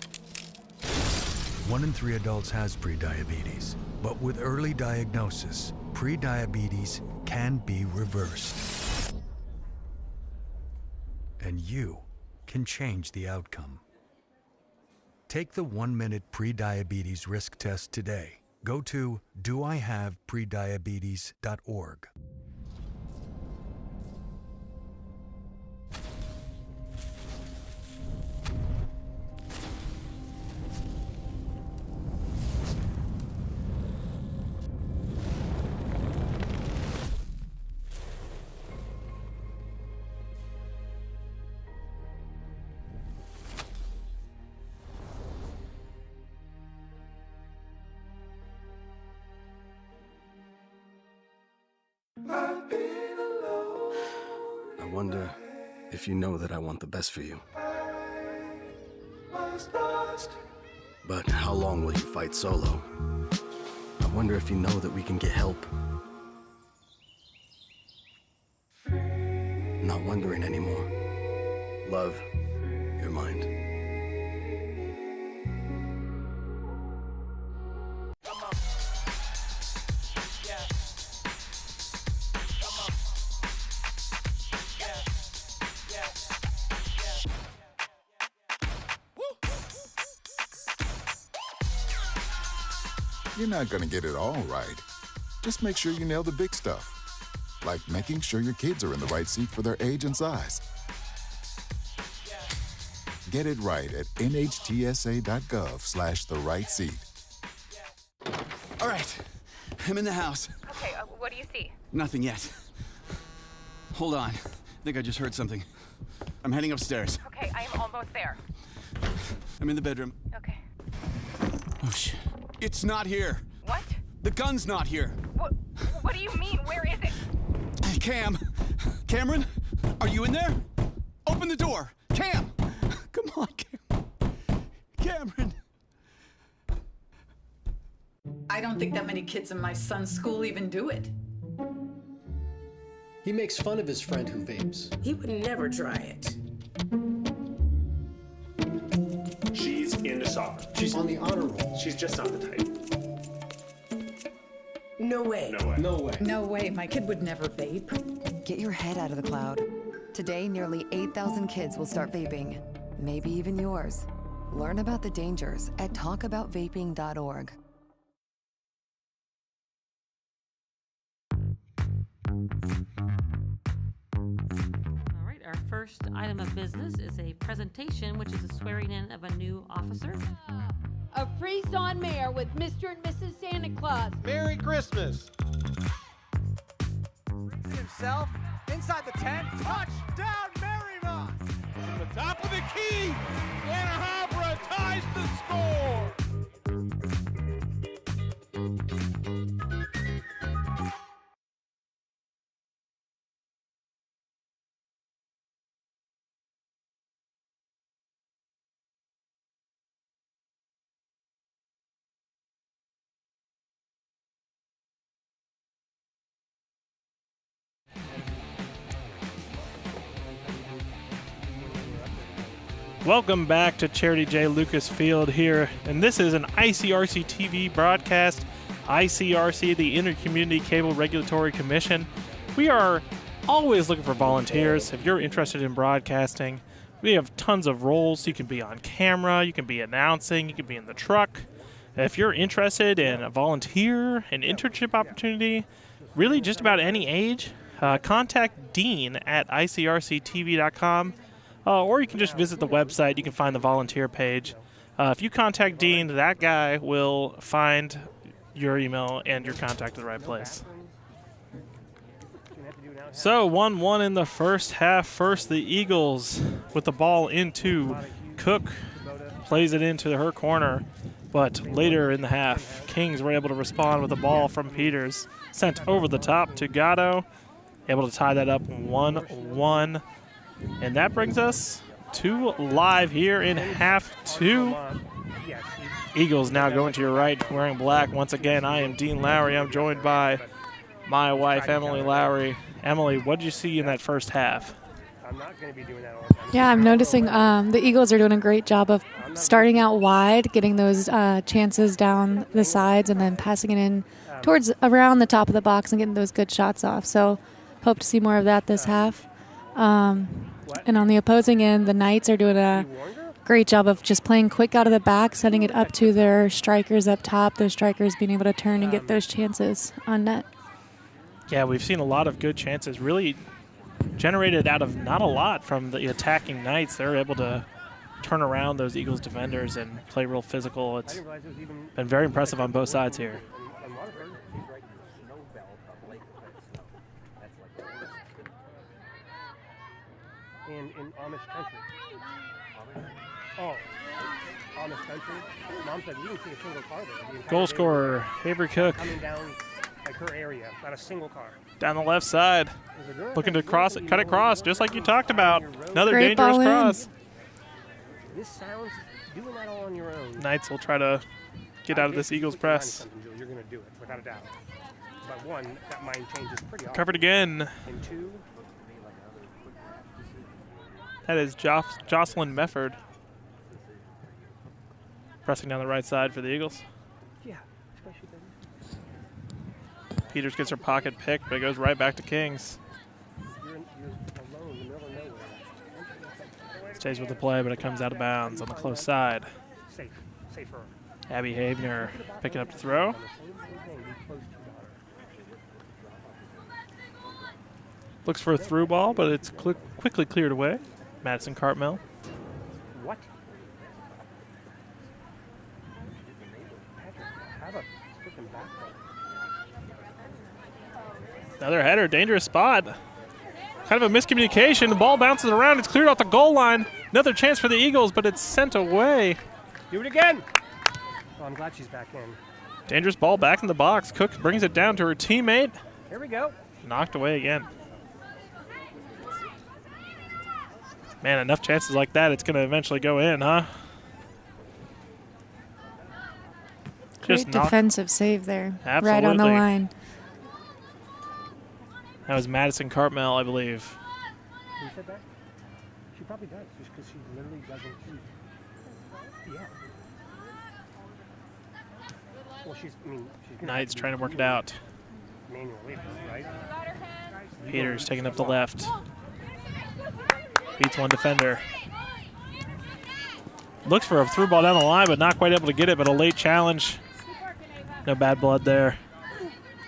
1 in 3 adults has prediabetes, but with early diagnosis, prediabetes can be reversed. And you can change the outcome. Take the 1-minute prediabetes risk test today. Go to doihaveprediabetes.org.
I wonder if you know that I want the best for you. But how long will you fight solo? I wonder if you know that we can get help. Not wondering anymore. Love, your mind.
You're not gonna get it all right. Just make sure you nail the big stuff, like making sure your kids are in the right seat for their age and size. Get it right at nhtsa.gov/the-right-seat.
All right, I'm in the house.
Okay, what do you see?
Nothing yet. Hold on. I think I just heard something. I'm heading upstairs.
Okay, I am almost there.
I'm in the bedroom.
Okay.
Oh, shit. It's not here.
What?
The gun's not here.
What do you mean? Where is it?
Cameron? Are you in there? Open the door. Cam! Come on, Cameron.
I don't think that many kids in my son's school even do it.
He makes fun of his friend who vapes.
He would never try it.
She's into soccer.
She's on the honor roll.
She's just not the type.
No way.
No way.
No way.
No way, my kid would never vape.
Get your head out of the cloud. Today, nearly 8,000 kids will start vaping. Maybe even yours. Learn about the dangers at talkaboutvaping.org.
All right, our first item of business is a presentation, which is a swearing in of a new officer.
A freeze-on mayor with Mr. and Mrs. Santa Claus.
Merry Christmas. Brings it himself inside the tent. Touchdown, Marymount. From the top of the key, Anna Harbor ties the score.
Welcome back to Charity J. Lucas Field here, and this is an ICRC-TV broadcast. ICRC, the Intercommunity Cable Regulatory Commission. We are always looking for volunteers. If you're interested in broadcasting, we have tons of roles. You can be on camera, you can be announcing, you can be in the truck. If you're interested in a volunteer, an internship opportunity, really just about any age, contact Dean at ICRC-TV.com. Or you can just visit the website. You can find the volunteer page. If you contact Dean, that guy will find your email and your contact to the right place. So 1-1 in the first half. First, the Eagles with the ball into Cook. Plays it into her corner. But later in the half, Kings were able to respond with a ball from Peters. Sent over the top to Gatto. Able to tie that up 1-1. And that brings us to live here in half two. Eagles now going to your right, wearing black. Once again, I am Dean Lowry. I'm joined by my wife, Emily Lowry. Emily, what did you see in that first half?
I'm not going to be doing that all the time.
Yeah, I'm noticing the Eagles are doing a great job of starting out wide, getting those chances down the sides, and then passing it in towards around the top of the box and getting those good shots off. So hope to see more of that this half. And on the opposing end, the Knights are doing a great job of just playing quick out of the back, setting it up to their strikers up top, those strikers being able to turn and get those chances on net.
Yeah, we've seen a lot of good chances, really generated out of not a lot from the attacking Knights. They're able to turn around those Eagles defenders and play real physical. It's been very impressive on both sides here.
In Amish country. Oh, Amish country. Mom said we didn't see a single car there.
Goal scorer, Avery Cook.
Coming down like her area, not a single car.
Down the left side, looking to cross it, cut across, just like you talked about. Another
Great
dangerous
ball in.
cross.
This sounds doing that all on your own.
Knights will try to get out of this Eagles press.
You're going to do it without a doubt. But one, that mind change is pretty awesome.
Covered again.
And two,
that is Jocelyn Milford. Pressing down the right side for the Eagles.
yeah, especially
Peters gets her pocket picked, but it goes right back to Kings.
you're alone in the middle of nowhere.
Stays with the play, but it comes out of bounds on the close side.
Safer.
Abby Havener picking up the throw. Looks for a through ball, but it's quickly cleared away. Madison Cartmel.
What? Have a freaking back.
Another header, dangerous spot. Kind of a miscommunication. The ball bounces around. It's cleared off the goal line. Another chance for the Eagles, but it's sent away.
Do it again. Oh, I'm glad she's back in.
Dangerous ball back in the box. Cook brings it down to her teammate.
Here we go.
Knocked away again. Man, enough chances like that, it's going to eventually go in, huh?
Great defensive save there.
Absolutely.
Right on the line.
That was Madison Cartmel, I believe.
Who said that? She probably does, just because she literally doesn't eat. Yeah. Well, she's
Knight's trying to work it out.
Manual labor, right?
Peters taking up the left. Beats one defender. Looks for a through ball down the line, but not quite able to get it, but a late challenge. No bad blood there.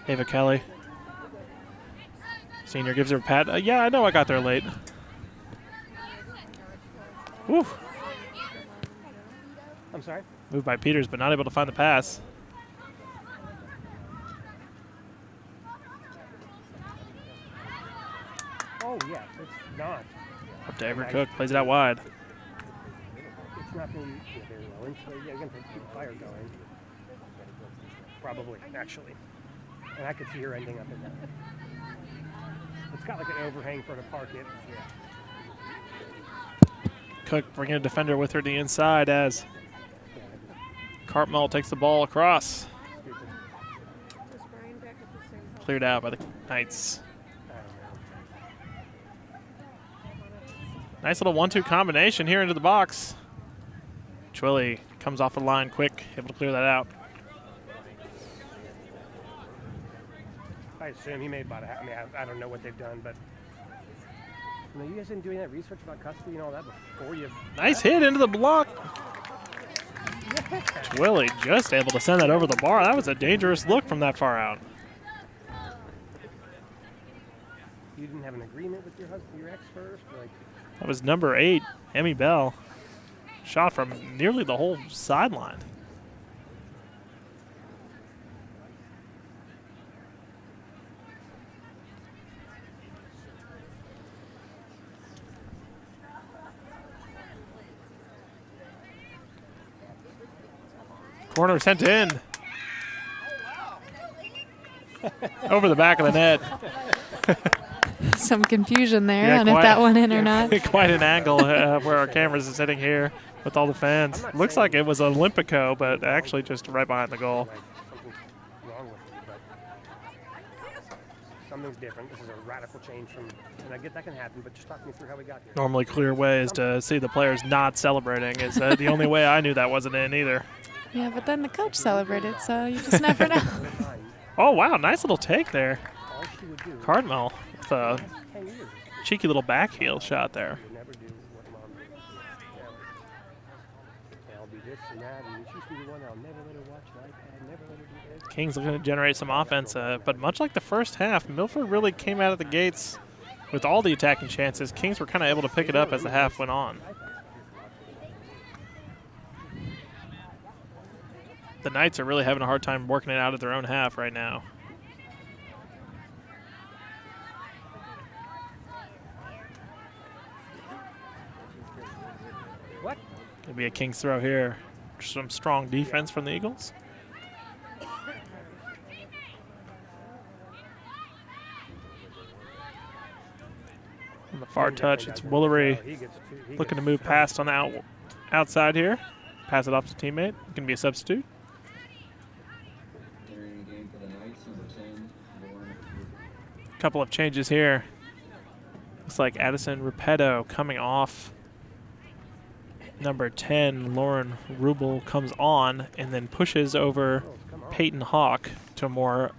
Ava Kelly. Senior gives her a pat. Yeah, I know I got there late. Woo.
I'm sorry?
Moved by Peters, but not able to find the pass.
Oh, yeah, it's not.
Up to Avery Cook, plays it out wide.
It's not going to be very well. And so, yeah, you're going to keep the fire going. Probably, actually. And I could see her ending up in that. It's got like an overhang for her to park it. Yeah.
Cook bringing a defender with her to the inside as Cartmel takes the ball across. Cleared out by the Knights. Nice little 1-2 combination here into the box. Twilly comes off the line quick, able to clear that out.
I assume he made about a half. I mean, I don't know what they've done, but you guys didn't do any of that research about custody and all that before you.
Nice hit into the block.
Yeah.
Twilly just able to send that over the bar. That was a dangerous look from that far out.
You didn't have an agreement with your husband, your ex first, like.
That was number 8, Emmy Bell. Shot from nearly the whole sideline. Corner sent in. Over the back of the net.
Some confusion there on if that went in or not.
Quite an angle where our cameras are sitting here with all the fans. Looks like it was Olympico, but actually just right behind the goal.
something's different. This is a radical change from, and I get that can happen, but just talk me through how we got here.
Normally clear ways to see the players not celebrating is the only way I knew that wasn't in either.
Yeah, but then the coach celebrated, so you just never know.
Oh, wow, nice little take there. Cardinal with a cheeky little back heel shot there. Kings looking to generate some offense, but much like the first half, Milford really came out of the gates with all the attacking chances. Kings were kind of able to pick it up as the half went on. The Knights are really having a hard time working it out of their own half right now.
What?
It'll be a Kings throw here. Some strong defense from the Eagles. On the far touch, it's Woolery looking to move past on the outside here. Pass it off to teammate. Going to be a substitute. Couple of changes here. Looks like Addison Repetto coming off. Number 10, Lauren Rubel, comes on and then pushes over Peyton Hawk to a more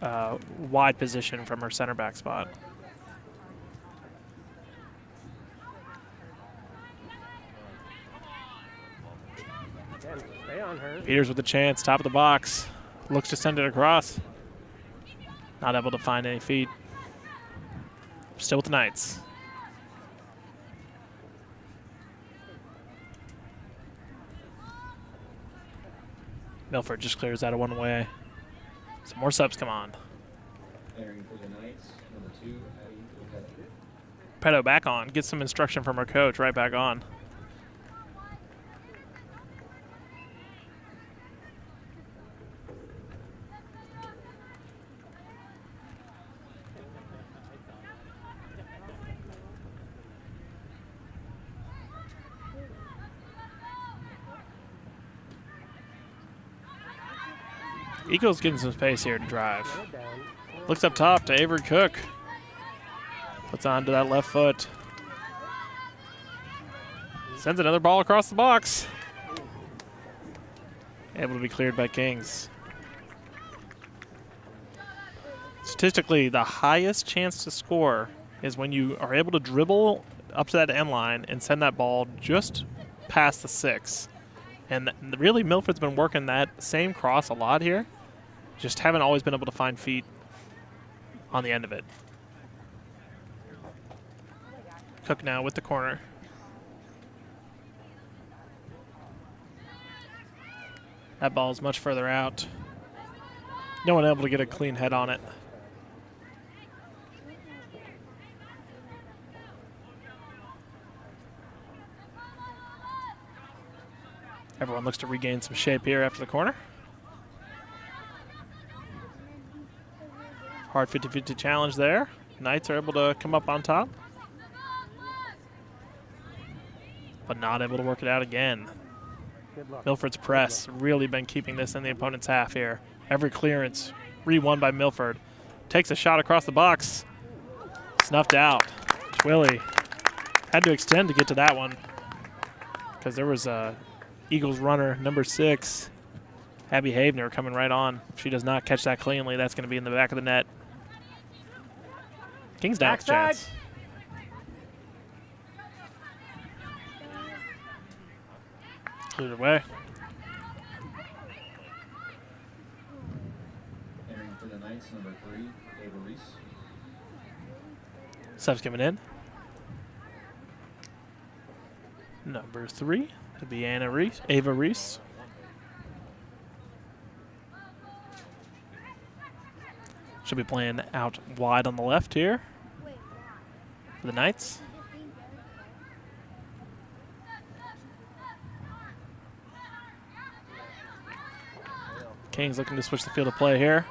wide position from her center back spot. Peters with a chance, top of the box. Looks to send it across. Not able to find any feet. Still with the Knights. Milford just clears out of one way. Some more subs come on. Petto back on. Gets some instruction from her coach. Right back on. Eagles getting some space here to drive. Looks up top to Avery Cook. Puts on to that left foot. Sends another ball across the box. Able to be cleared by Kings. Statistically, the highest chance to score is when you are able to dribble up to that end line and send that ball just past the 6. And really, Milford's been working that same cross a lot here. Just haven't always been able to find feet on the end of it. Cook now with the corner. That ball is much further out. No one able to get a clean head on it. Everyone looks to regain some shape here after the corner. Hard 50-50 challenge there. Knights are able to come up on top, but not able to work it out again. Milford's press really been keeping this in the opponent's half here. Every clearance re-won by Milford. Takes a shot across the box. Snuffed out. Twilly had to extend to get to that one because there was a Eagles runner, number 6, Abby Havener, coming right on. If she does not catch that cleanly, that's going to be in the back of the net. Kings now with a chance. Cleared away.
Entering for the Knights, number 3, Ava Reese.
Subs coming in. Number 3, it'll be Ava Reese. She'll be playing out wide on the left here for the Knights. Kings looking to switch the field of play here.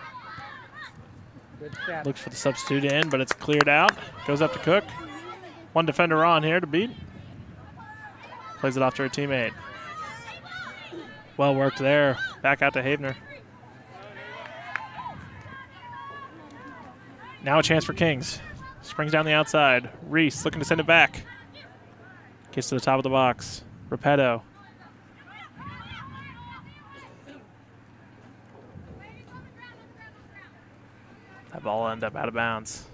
Looks for the substitute in, but it's cleared out. Goes up to Cook. One defender on here to beat. Plays it off to her teammate. Well worked there. Back out to Havener. Now a chance for Kings. Springs down the outside. Reese looking to send it back. Gets to the top of the box. Repetto. That ball will end up out of bounds.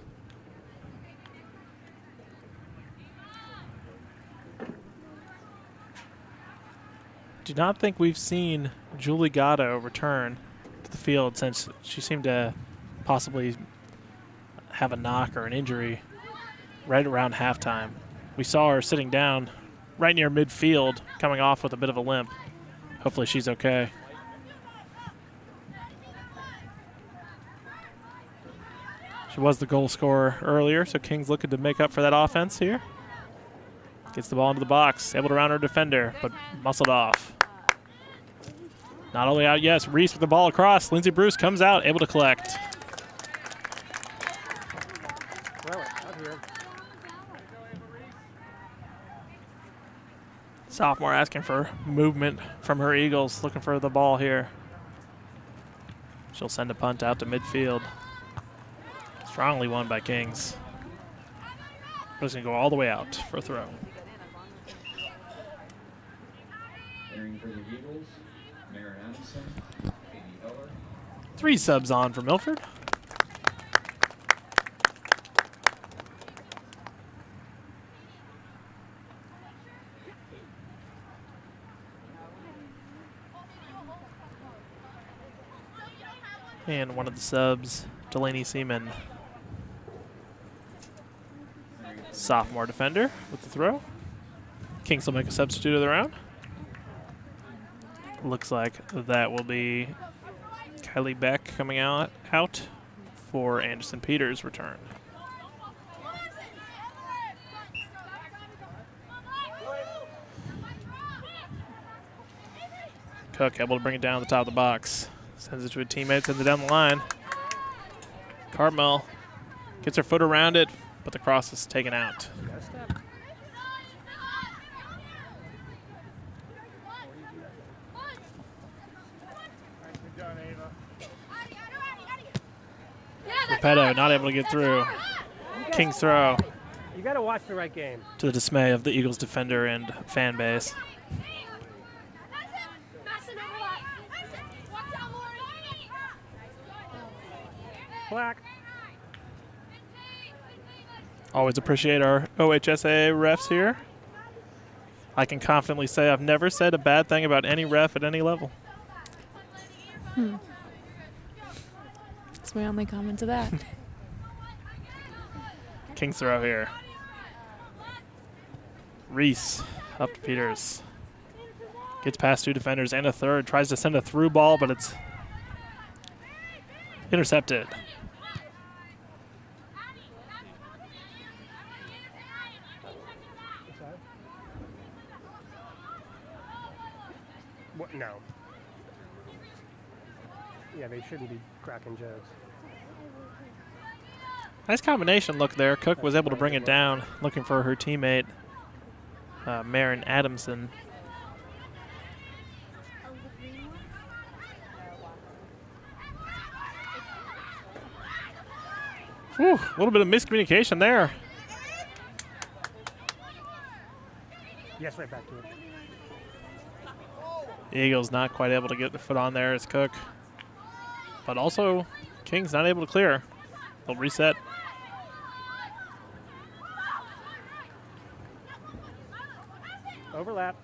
Do not think we've seen Julie Gatto return to the field since she seemed to possibly have a knock or an injury right around halftime. We saw her sitting down right near midfield, coming off with a bit of a limp. Hopefully she's okay. She was the goal scorer earlier, so Kings looking to make up for that offense here. Gets the ball into the box, able to round her defender, but muscled off. Not only out, yes, Reese with the ball across. Lindsey Bruce comes out, able to collect. Sophomore asking for movement from her Eagles, looking for the ball here. She'll send a punt out to midfield. Strongly won by Kings. But it's going to go all the way out for a throw.
Entering for the Eagles, Maren Adamson, Katie Eller.
3 subs on for Milford. And one of the subs, Delaney Seaman. Sophomore defender with the throw. Kings will make a substitute of their own. Looks like that will be Kylie Beck coming out for Anderson Peters' return. Cook able to bring it down to the top of the box. Sends it to a teammate, sends it down the line. Cartmel gets her foot around it, but the cross is taken out. Repetto not able to get through. King's throw.
You got to watch the right game.
To the dismay of the Eagles defender and fan base.
Black.
Always appreciate our OHSAA refs here. I can confidently say I've never said a bad thing about any ref at any level.
That's my only comment to that.
King's throw here. Reese up to Peters. Gets past 2 defenders and a third. Tries to send a through ball, but it's intercepted.
What? No. Yeah, they shouldn't be cracking jokes.
Nice combination look there. Cook was able to bring it down, looking for her teammate, Maren Adamson. Whew, a little bit of miscommunication there.
Yes, right back to it.
The Eagles not quite able to get the foot on there as Cook. But also, Kings not able to clear. They'll reset.
Overlap.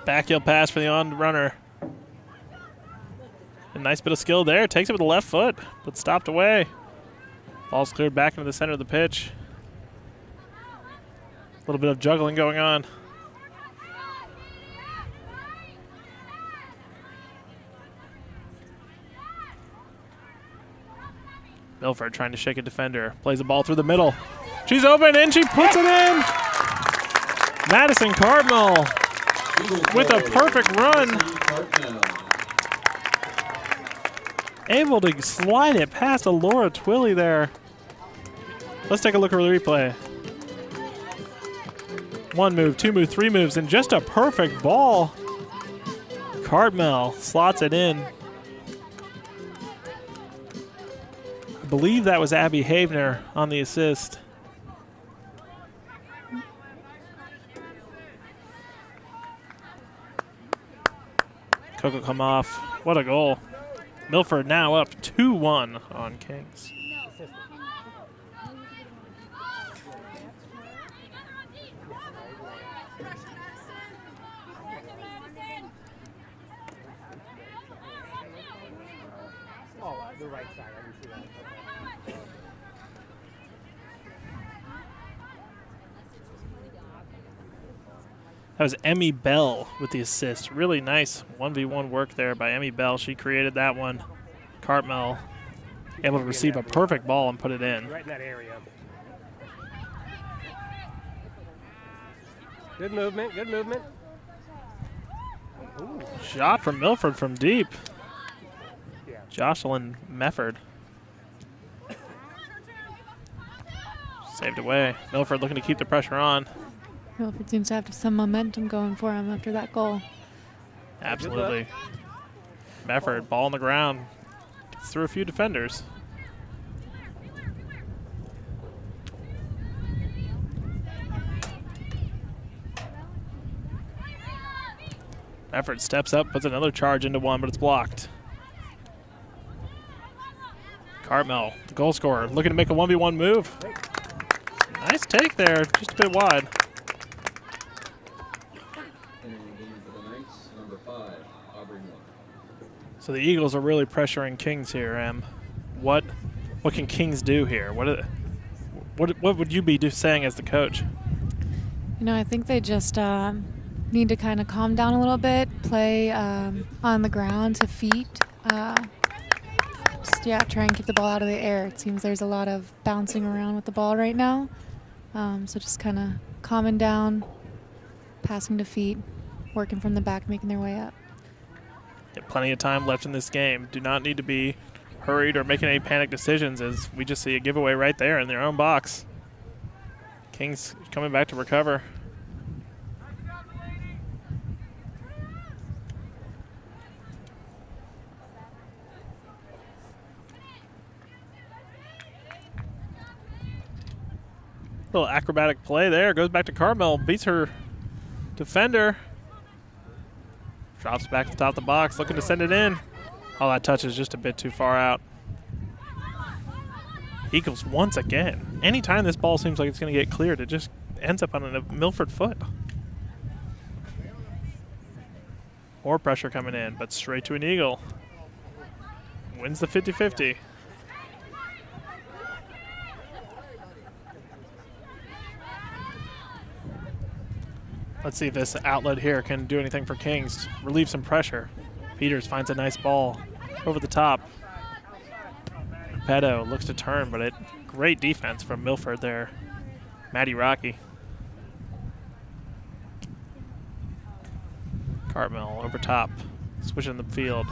Backheel pass for the on runner. A nice bit of skill there. Takes it with the left foot, but stopped away. Ball's cleared back into the center of the pitch. A little bit of juggling going on. Milford trying to shake a defender. Plays the ball through the middle. She's open and she puts it in. Madison Cartmel with a perfect run. Able to slide it past Alora Twilley there. Let's take a look at the replay. 1 move, 2 move, 3 moves, and just a perfect ball. Cartmel slots it in. believe that was Abby Havener on the assist. Coco come off. What a goal. Milford now up 2-1 on Kings.
Oh, the right side. I didn't see that.
That was Emmy Bell with the assist. Really nice 1v1 work there by Emmy Bell. She created that one. Cartmel able to receive a perfect ball and put it in.
Right in that area. Good movement, good movement. Ooh.
Shot from Milford from deep. Jocelyn Mefford. Saved away. Milford looking to keep the pressure on.
Milford seems to have some momentum going for him after that goal.
Absolutely. Mefford, ball on the ground. Gets through a few defenders. Mefford steps up, puts another charge into one, but it's blocked. Cartmel, the goal scorer, looking to make a 1v1 move. Nice take there, just a bit wide. So the Eagles are really pressuring Kings here, Em. What can Kings do here? What would you be saying as the coach?
You know, I think they just need to kind of calm down a little bit, play on the ground to feet. Try and keep the ball out of the air. It seems there's a lot of bouncing around with the ball right now. So just kind of calming down, passing to feet, working from the back, making their way up.
Plenty of time left in this game. Do not need to be hurried or making any panic decisions, as we just see a giveaway right there in their own box. Kings coming back to recover. Little acrobatic play there. Goes back to Carmel. Beats her defender. Drops back to the top of the box. Looking to send it in. Oh, that touch is just a bit too far out. Eagles once again. Anytime this ball seems like it's going to get cleared, it just ends up on a Milford foot. More pressure coming in, but straight to an Eagle. Wins the 50-50. Let's see if this outlet here can do anything for Kings. Relieve some pressure. Peters finds a nice ball over the top. Pedo looks to turn, but great defense from Milford there. Maddie Rocky. Cartmel over top, switching the field.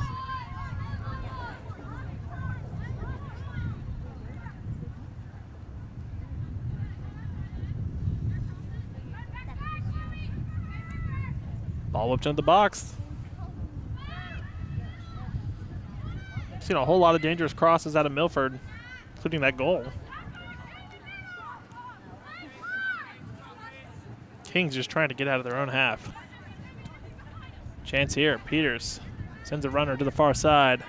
Ball whipped into the box. Seen a whole lot of dangerous crosses out of Milford, including that goal. Kings just trying to get out of their own half. Chance here. Peters sends a runner to the far side.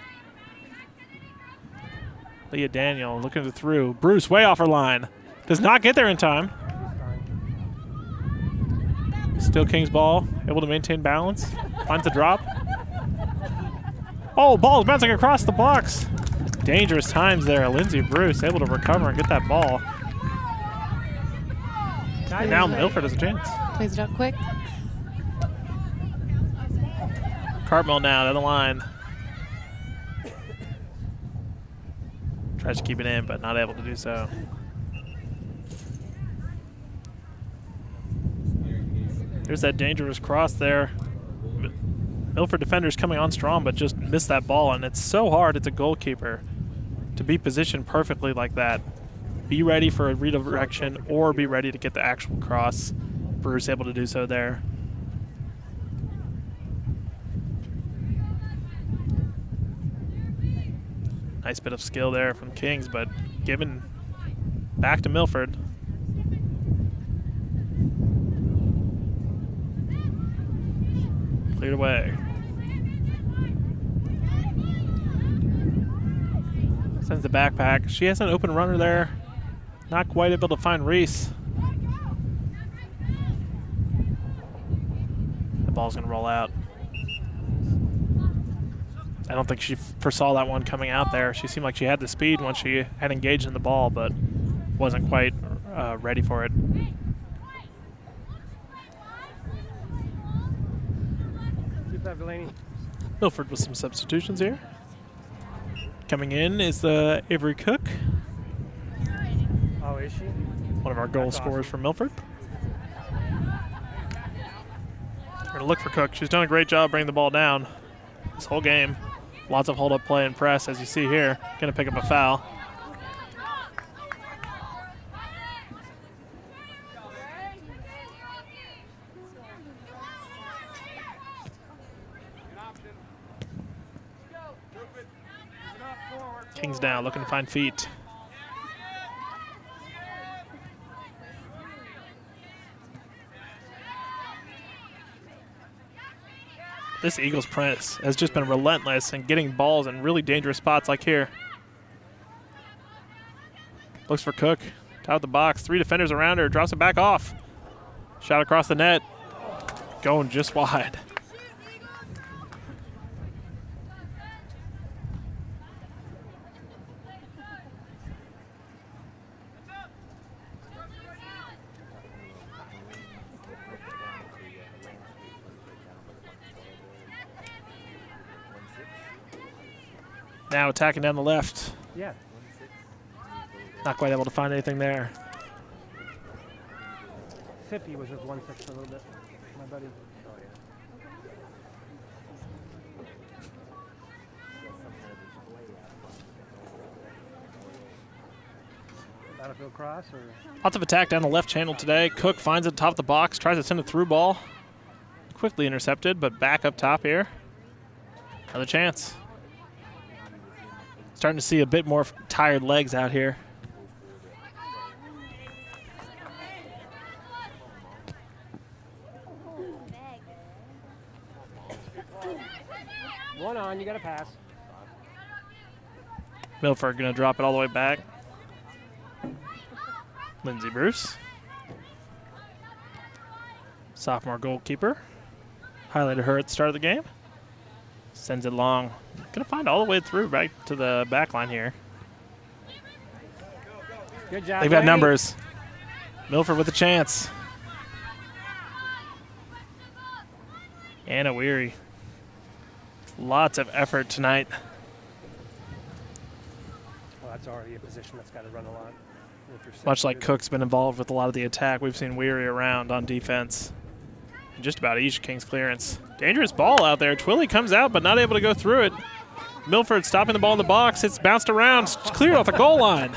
Leah Daniel looking through. Bruce way off her line. Does not get there in time. Still Kings ball, able to maintain balance. Finds the drop. Oh, ball is bouncing across the box. Dangerous times there. Lindsey Bruce able to recover and get that ball. And now Milford has a chance.
Plays it up quick.
Cartmel now down the line. Tries to keep it in, but not able to do so. There's that dangerous cross there. Milford defenders coming on strong, but just missed that ball, and it's so hard as a goalkeeper to be positioned perfectly like that. Be ready for a redirection or be ready to get the actual cross. Bruce able to do so there. Nice bit of skill there from Kings, but given back to Milford. Cleared away. Sends the backpack. She has an open runner there. Not quite able to find Reese. The ball's going to roll out. I don't think she foresaw that one coming out there. She seemed like she had the speed once she had engaged in the ball, but wasn't quite ready for it. Milford with some substitutions here. Coming in is Avery Cook.
Oh, is she?
One of our goal scorers from Milford. We're going to look for Cook. She's done a great job bringing the ball down this whole game. Lots of hold-up play and press, as you see here. Going to pick up a foul. Kings now looking to find feet. This Eagles press has just been relentless in getting balls in really dangerous spots like here. Looks for Cook. Out of the box. 3 defenders around her. Drops it back off. Shot across the net. Going just wide. Now attacking down the left.
Yeah.
Not quite able to find anything there.
Sippy was with 1-6 for a little bit. My buddy. Oh, yeah. Battlefield cross or?
Lots of attack down the left channel today. Cook finds it top of the box, tries to send a through ball. Quickly intercepted, but back up top here. Another chance. Starting to see a bit more tired legs out here.
One on, you got to pass.
Milford going to drop it all the way back. Lindsey Bruce. Sophomore goalkeeper. Highlighted her at the start of the game. Sends it long. Going to find all the way through right to the back line here.
Good job.
They've got numbers. Milford with a chance. Anna Weary. Lots of effort tonight.
Well, that's already a position that's got to run a lot.
Much like Cook's been involved with a lot of the attack, we've seen Weary around on defense. And just about each King's clearance. Dangerous ball out there. Twilley comes out, but not able to go through it. Milford stopping the ball in the box. It's bounced around. It's cleared off the goal line.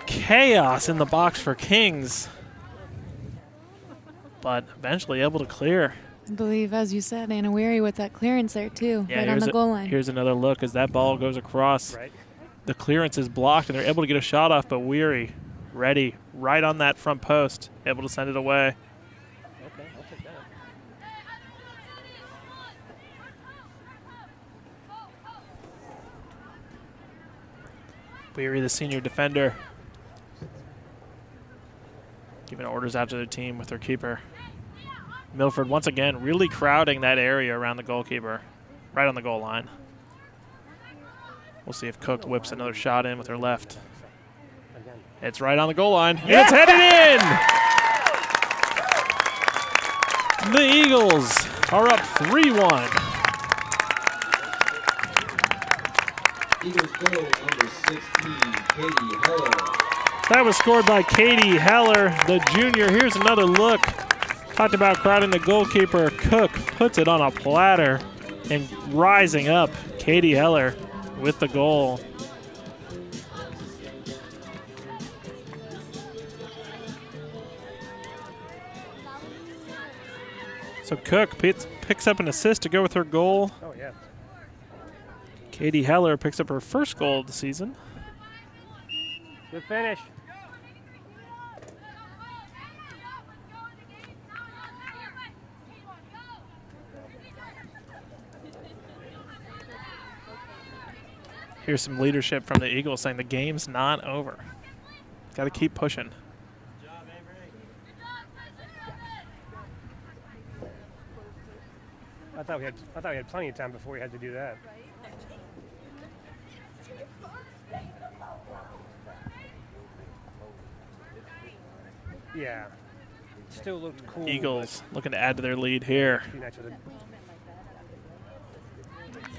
Chaos in the box for Kings. But eventually able to clear.
I believe, as you said, Anna Weary with that clearance there, too,
Yeah,
right on the goal line.
Here's another look as that ball goes across.
Right.
The clearance is blocked, and they're able to get a shot off, but Weary ready right on that front post, able to send it away.
Okay, I'll take that.
Weary, the senior defender, giving orders out to their team with their keeper. Milford, once again, really crowding that area around the goalkeeper, right on the goal line. We'll see if Cook whips another shot in with her left. It's right on the goal line. Yeah! It's headed in! The Eagles are up 3-1.
Eagles goal number 16, Katie Heller.
That was scored by Katie Heller, the junior. Here's another look. Talked about crowding the goalkeeper. Cook puts it on a platter and rising up. Katie Heller with the goal. So Cook picks up an assist to go with her goal.
Oh, yeah.
Katie Heller picks up her first goal of the season.
Good finish.
Here's some leadership from the Eagles saying the game's not over. Got to keep pushing.
I thought we had plenty of time before we had to do that. Yeah. Still looked cool.
Eagles looking to add to their lead here.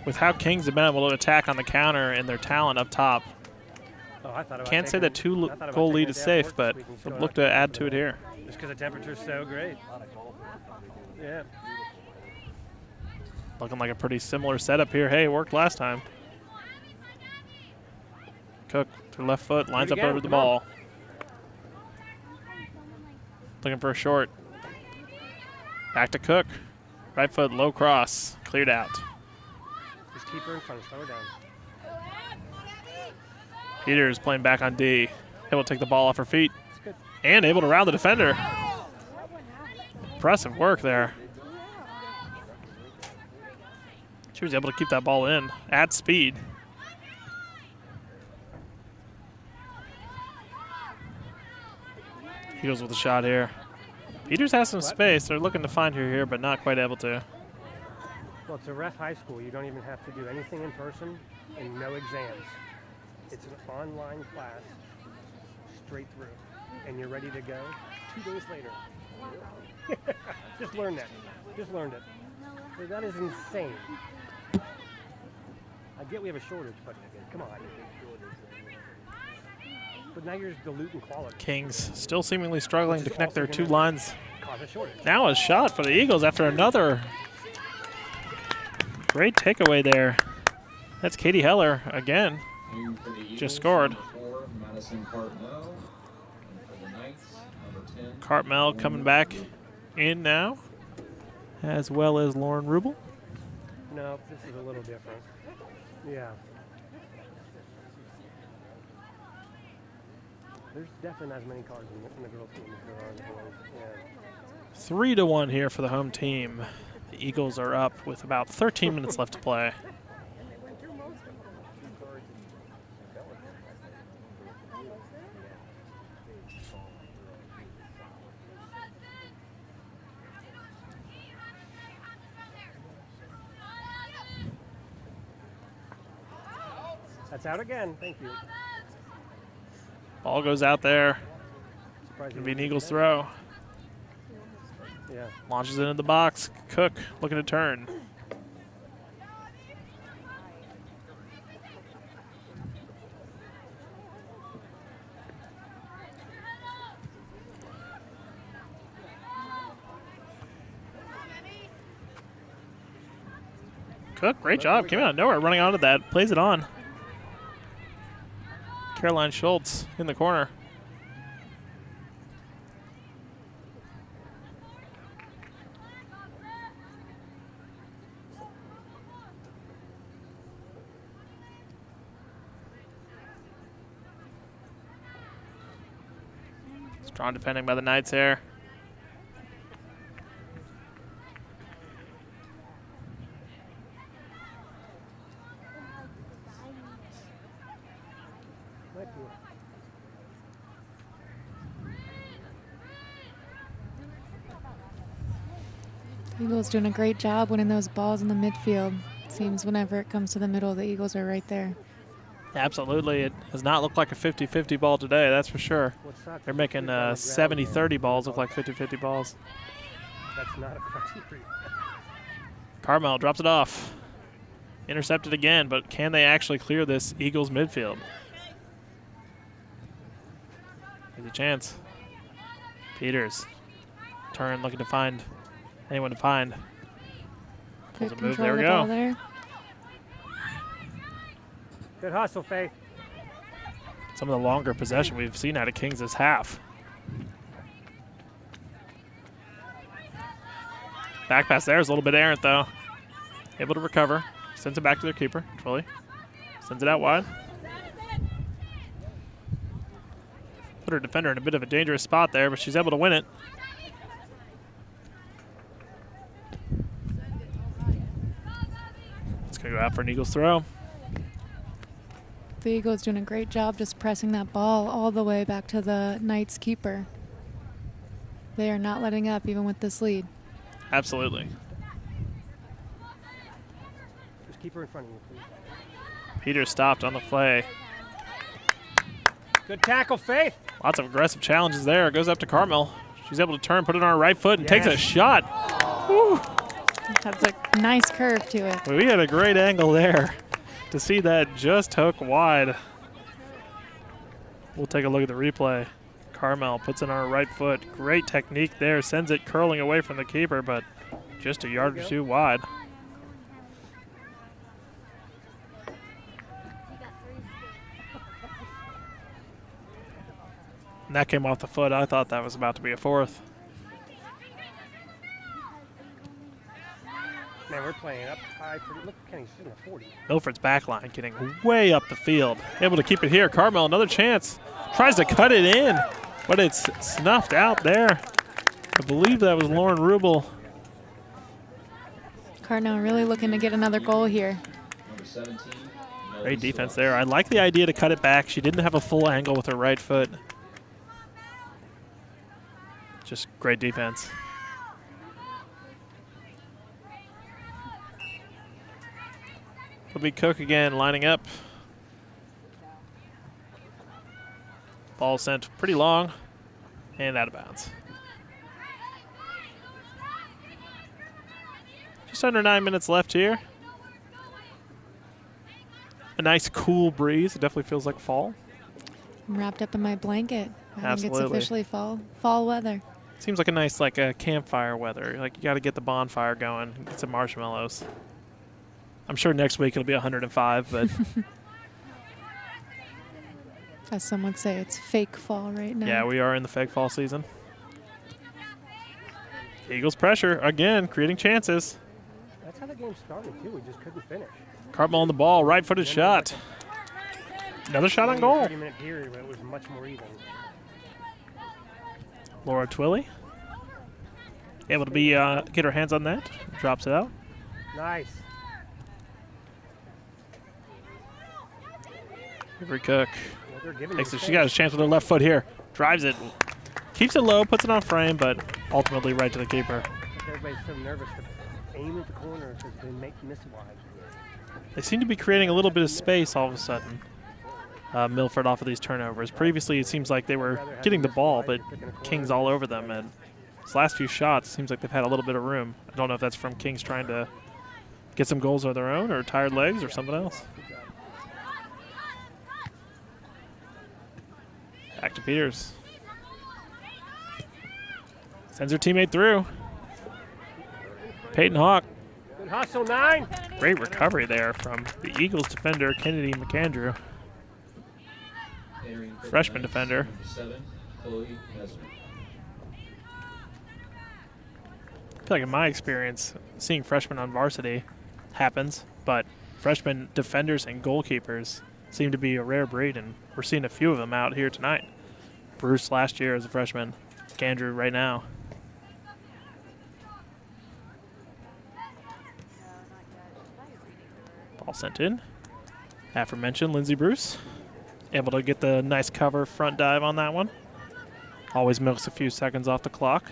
With how Kings have been able to attack on the counter and their talent up top.
Oh, I thought about
Can't say that two-goal lead is safe, but we'll look to add to it here.
Just because the temperature's so great. Yeah.
Looking like a pretty similar setup here. Hey, it worked last time. Cook to left foot, lines up over the ball. Looking for a short. Back to Cook. Right foot, low cross. Cleared out.
Just keep her in front, slow her down.
Peters playing back on D. Able to take the ball off her feet. And able to round the defender. Impressive work there. She was able to keep that ball in at speed. Eagles with a shot here. Peters has some space. They're looking to find her here, but not quite able to.
Well, it's a ref high school. You don't even have to do anything in person and no exams. It's an online class, straight through, and you're ready to go 2 days later. Just learn that. Just learned it. So that is insane. I get we have a shortage, but come on. But now you're just diluting quality.
Kings still seemingly struggling to connect their two lines.
Cause a shortage.
Now a shot for the Eagles after another great takeaway there. That's Katie Heller again. Just scored. Cartmel coming back in now, as well as Lauren Rubel.
No, this is a little different. Yeah. There's definitely not as many cards in the girls' team as there are in the boys. Yeah.
3-1 here for the home team. The Eagles are up with about 13 minutes left to play.
That's out again. Thank you.
Ball goes out there. Gonna be an Eagles throw.
Yeah.
Launches into the box. Cook looking to turn. Cook, great job. Came out of nowhere, running onto that. Plays it on. Caroline Schultz in the corner. Strong defending by the Knights here.
Eagles doing a great job winning those balls in the midfield. Seems whenever it comes to the middle, the Eagles are right there.
Absolutely. It does not look like a 50-50 ball today, that's for sure. They're making 70-30 balls look like 50-50 balls.
That's not a criteria.
Carmel drops it off. Intercepted again, but can they actually clear this Eagles midfield? There's a chance. Peters. Turn, looking to find anyone to find. Pulls a move, there we go.
There.
Good hustle, Faith.
Some of the longer possession we've seen out of Kings this half. Back pass there is a little bit errant, though. Able to recover. Sends it back to their keeper, Twilly. Sends it out wide. Put her defender in a bit of a dangerous spot there, but she's able to win it. It's going to go out for an Eagles throw.
The Eagles doing a great job just pressing that ball all the way back to the Knights keeper. They are not letting up even with this lead.
Absolutely.
Just keep her in front of you, please.
Peters stopped on the play.
Good tackle, Faith.
Lots of aggressive challenges there. Goes up to Carmel. She's able to turn, put it on her right foot, and takes a shot. Woo.
That's a nice curve to it.
We had a great angle there to see that just hook wide. We'll take a look at the replay. Carmel puts it on her right foot. Great technique there. Sends it curling away from the keeper, but just a yard or two wide. And that came off the foot. I thought that was about to be a fourth.
Man, we're playing up high. Look, Kenny's in the 40.
Milford's back line getting way up the field. Able to keep it here. Carmel, another chance. Tries to cut it in, but it's snuffed out there. I believe that was Lauren Rubel.
Cardinal really looking to get another goal here.
Great defense there. I like the idea to cut it back. She didn't have a full angle with her right foot. Just great defense. It'll be Cook again, lining up. Ball sent pretty long and out of bounds. Just under 9 minutes left here. A nice cool breeze. It definitely feels like fall.
I'm wrapped up in my blanket. I think it's
Absolutely.
officially fall weather.
Seems like a nice campfire weather. Like you got to get the bonfire going, get some marshmallows. I'm sure next week it'll be 105, but
as some would say, it's fake fall right now.
yeah, we are in the fake fall season. Eagles pressure again, creating chances.
That's how the game started too. We just couldn't finish.
Cartmel on the ball, right-footed shot. Another shot on goal.
30-minute period, but it was much more even.
Laura Twilly able to be get her hands on that. Drops it out.
Nice.
Avery Cook.
Yeah,
She got a chance with her left foot here. Drives it. Keeps it low, puts it on frame, but ultimately right to the keeper.
Everybody's so nervous to aim at the corner because they miss wide.
They seem to be creating a little bit of space all of a sudden. Milford off of these turnovers. Previously, it seems like they were getting the ball, but Kings all over them. And these last few shots, it seems like they've had a little bit of room. I don't know if that's from Kings trying to get some goals of their own or tired legs or something else. Back to Peters. Sends her teammate through. Peyton Hawk.
Good hustle, 9.
Great recovery there from the Eagles defender, Kennedy McAndrew. Freshman defender. I feel like in my experience, seeing freshmen on varsity happens, but freshman defenders and goalkeepers seem to be a rare breed, and we're seeing a few of them out here tonight. Bruce last year as a freshman, Andrew right now. Ball sent in. Aforementioned Lindsey Bruce. Able to get the nice cover front dive on that one. Always milks a few seconds off the clock.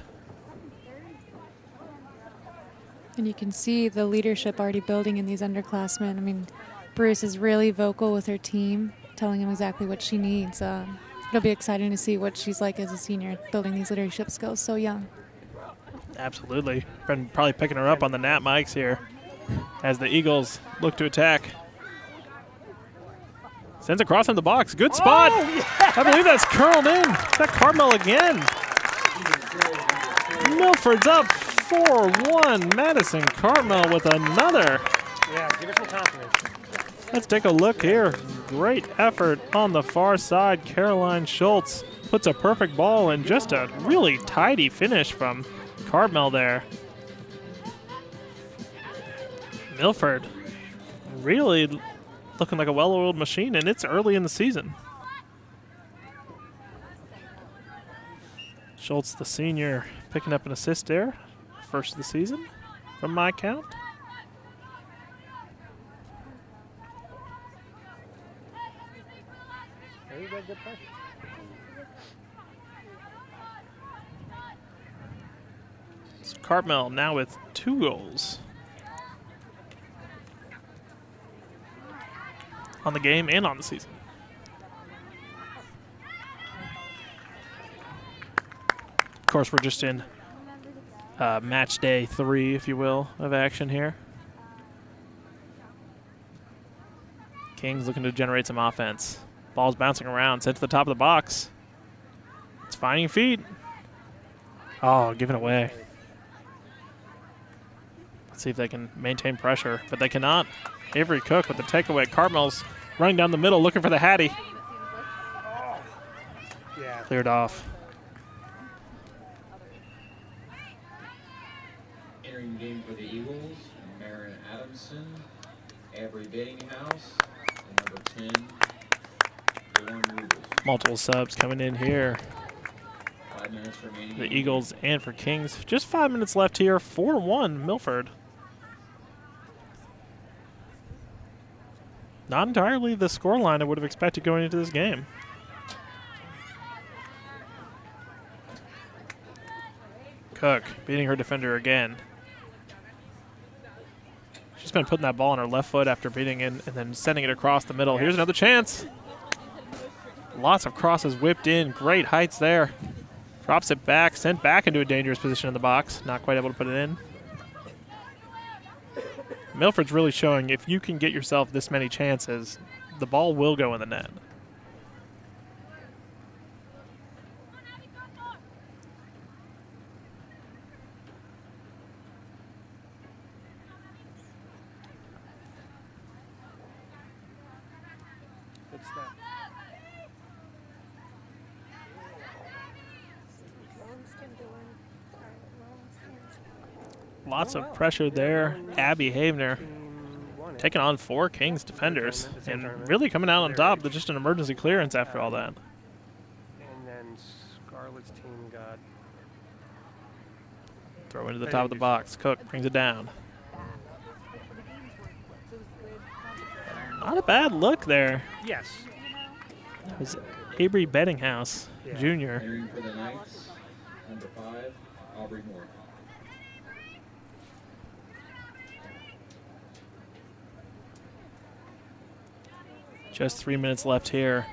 And you can see the leadership already building in these underclassmen. I mean, Bruce is really vocal with her team, telling them exactly what she needs. It'll be exciting to see what she's like as a senior, building these leadership skills so young.
Absolutely. Been probably picking her up on the Nat mics here as the Eagles look to attack. Sends across in the box. Good spot.
Oh, yeah.
I believe that's curled in. Is that Carmel again? Milford's up 4-1. Madison Carmel with another.
Yeah, give her some confidence.
Let's take a look here. Great effort on the far side. Caroline Schultz puts a perfect ball and just a really tidy finish from Carmel there. Milford really looking like a well-oiled machine, and it's early in the season. Schultz, the senior, picking up an assist there. First of the season, from my count.
There you go, good play.
So Cartmel now with 2 goals on the game and on the season. Of course, we're just in match day 3, if you will, of action here. Kings looking to generate some offense. Ball's bouncing around, sent to the top of the box. It's finding feet. Oh, giving away. Let's see if they can maintain pressure, but they cannot. Avery Cook with the takeaway. Cartmel's running down the middle looking for the Hattie.
Yeah.
Cleared off.
Entering the game for the Eagles, Marin Adamson, Avery Bettinghouse, and number 10, Lauren Rubels.
Multiple subs coming in here.
5 minutes remaining.
The Eagles and for Kings. Just 5 minutes left here. 4-1 Milford. Not entirely the scoreline I would have expected going into this game. Cook beating her defender again. She's been putting that ball on her left foot after beating in and then sending it across the middle. Here's another chance. Lots of crosses whipped in. Great heights there. Drops it back, sent back into a dangerous position in the box. Not quite able to put it in. Milford's really showing if you can get yourself this many chances, the ball will go in the net.
Good stuff.
Lots of pressure there. Abby Havener taking on 4 Kings defenders and really coming out on top with just an emergency clearance after all that.
And then Scarlett's team got...
Throw into the top of the box. Cook brings it down. Not a bad look there.
Yes.
It was Avery Bettinghouse, Jr.
Entering for the Knights, number 5, Aubrey Moore.
Just 3 minutes left here.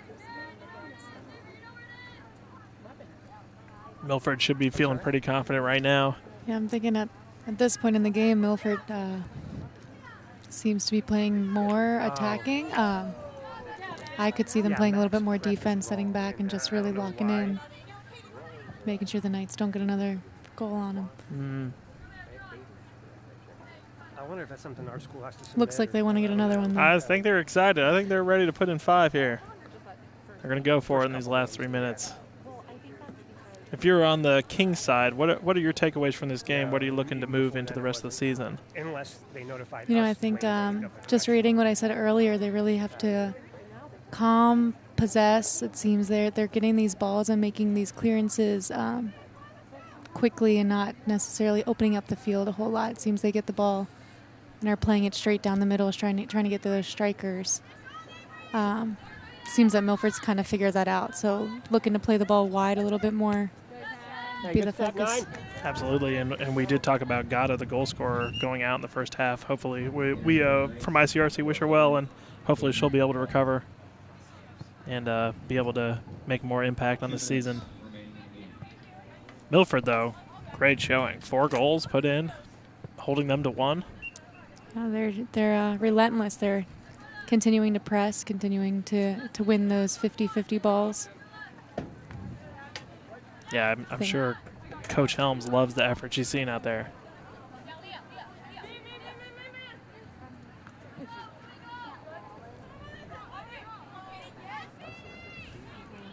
Milford should be feeling pretty confident right now.
Yeah, I'm thinking at this point in the game, Milford seems to be playing more attacking. I could see them playing a little bit more defense, setting back and just really locking in, making sure the Knights don't get another goal on them.
I wonder if that's something our school has to submit.
Looks like they want to get another one.
I think they're excited. I think they're ready to put in 5 here. They're going to go for it in these last 3 minutes. If you're on the Kings side, what are your takeaways from this game? What are you looking to move into the rest of the season?
Unless they notified
You know,
us
I think
when
just reading what I said earlier, they really have to calm, possess. It seems they're getting these balls and making these clearances quickly and not necessarily opening up the field a whole lot. It seems they get the ball and are playing it straight down the middle, trying to get to those strikers. Seems that Milford's kind of figured that out. So looking to play the ball wide a little bit more would be the focus.
Absolutely, and we did talk about Gata, the goal scorer, going out in the first half. Hopefully, we from ICRC wish her well, and hopefully she'll be able to recover and be able to make more impact on the season. Milford, though, great showing. 4 goals put in, holding them to 1.
Oh, they're relentless. They're continuing to press, continuing to win those 50-50 balls.
Yeah, I'm sure Coach Helms loves the effort she's seen out there.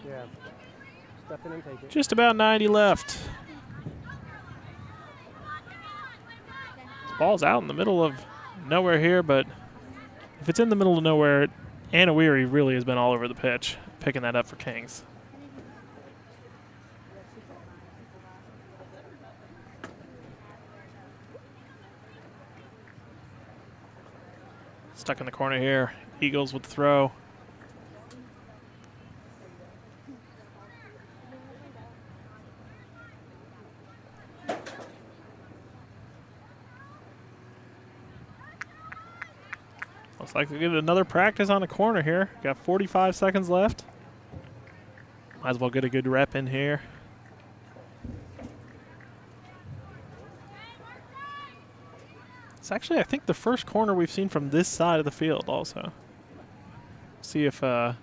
Yeah. Step in and take it.
Just about 90 left. Ball's out in the middle of nowhere here, but if it's in the middle of nowhere, Anna Weary really has been all over the pitch, picking that up for Kings. Stuck in the corner here. Eagles with the throw. Looks like we get another practice on a corner here. Got 45 seconds left. Might as well get a good rep in here. It's actually, I think, the first corner we've seen from this side of the field also. See if the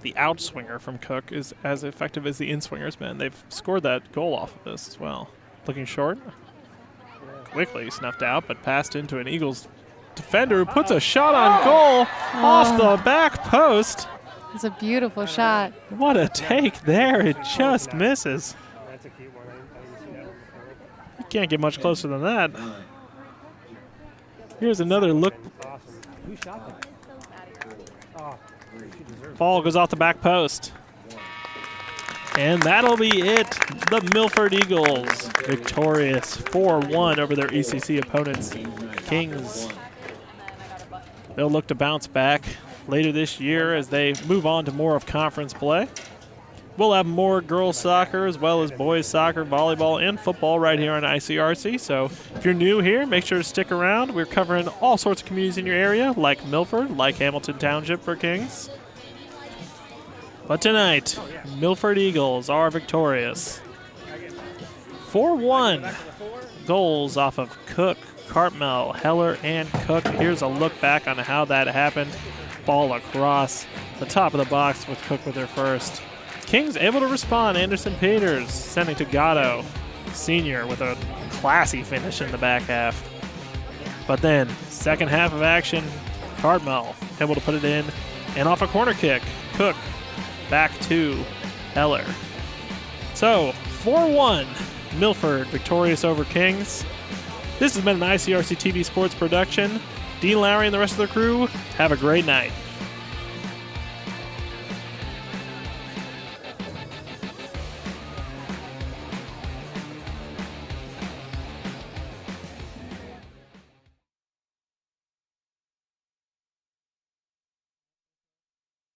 outswinger from Cook is as effective as the inswinger's been. They've scored that goal off of this as well. Looking short. Quickly snuffed out, but passed into an Eagles defender who puts a shot on goal off the back post.
It's a beautiful shot.
What a take there. It just misses.
That's a cute one. I didn't see that one before.
You can't get much closer than that. Here's another look.
Awesome. Who shot that? Oh, she deserves
Ball goes off the back post. And that'll be it. The Milford Eagles victorious 4-1 over their ECC opponents, Kings. They'll look to bounce back later this year as they move on to more of conference play. We'll have more girls soccer as well as boys soccer, volleyball, and football right here on ICRC. So if you're new here, make sure to stick around. We're covering all sorts of communities in your area, like Milford, like Hamilton Township for Kings. But tonight, Milford Eagles are victorious. 4-1 goals off of Cook, Cartmel, Heller, and Cook. Here's a look back on how that happened. Ball across the top of the box with Cook with their first. Kings able to respond. Anderson Peters sending to Gatto, senior, with a classy finish in the back half. But then, second half of action, Cartmel able to put it in, and off a corner kick, Cook back to Heller. So, 4-1, Milford victorious over Kings. This has been an ICRC-TV sports production. Dean Lowry and the rest of the crew, have a great night.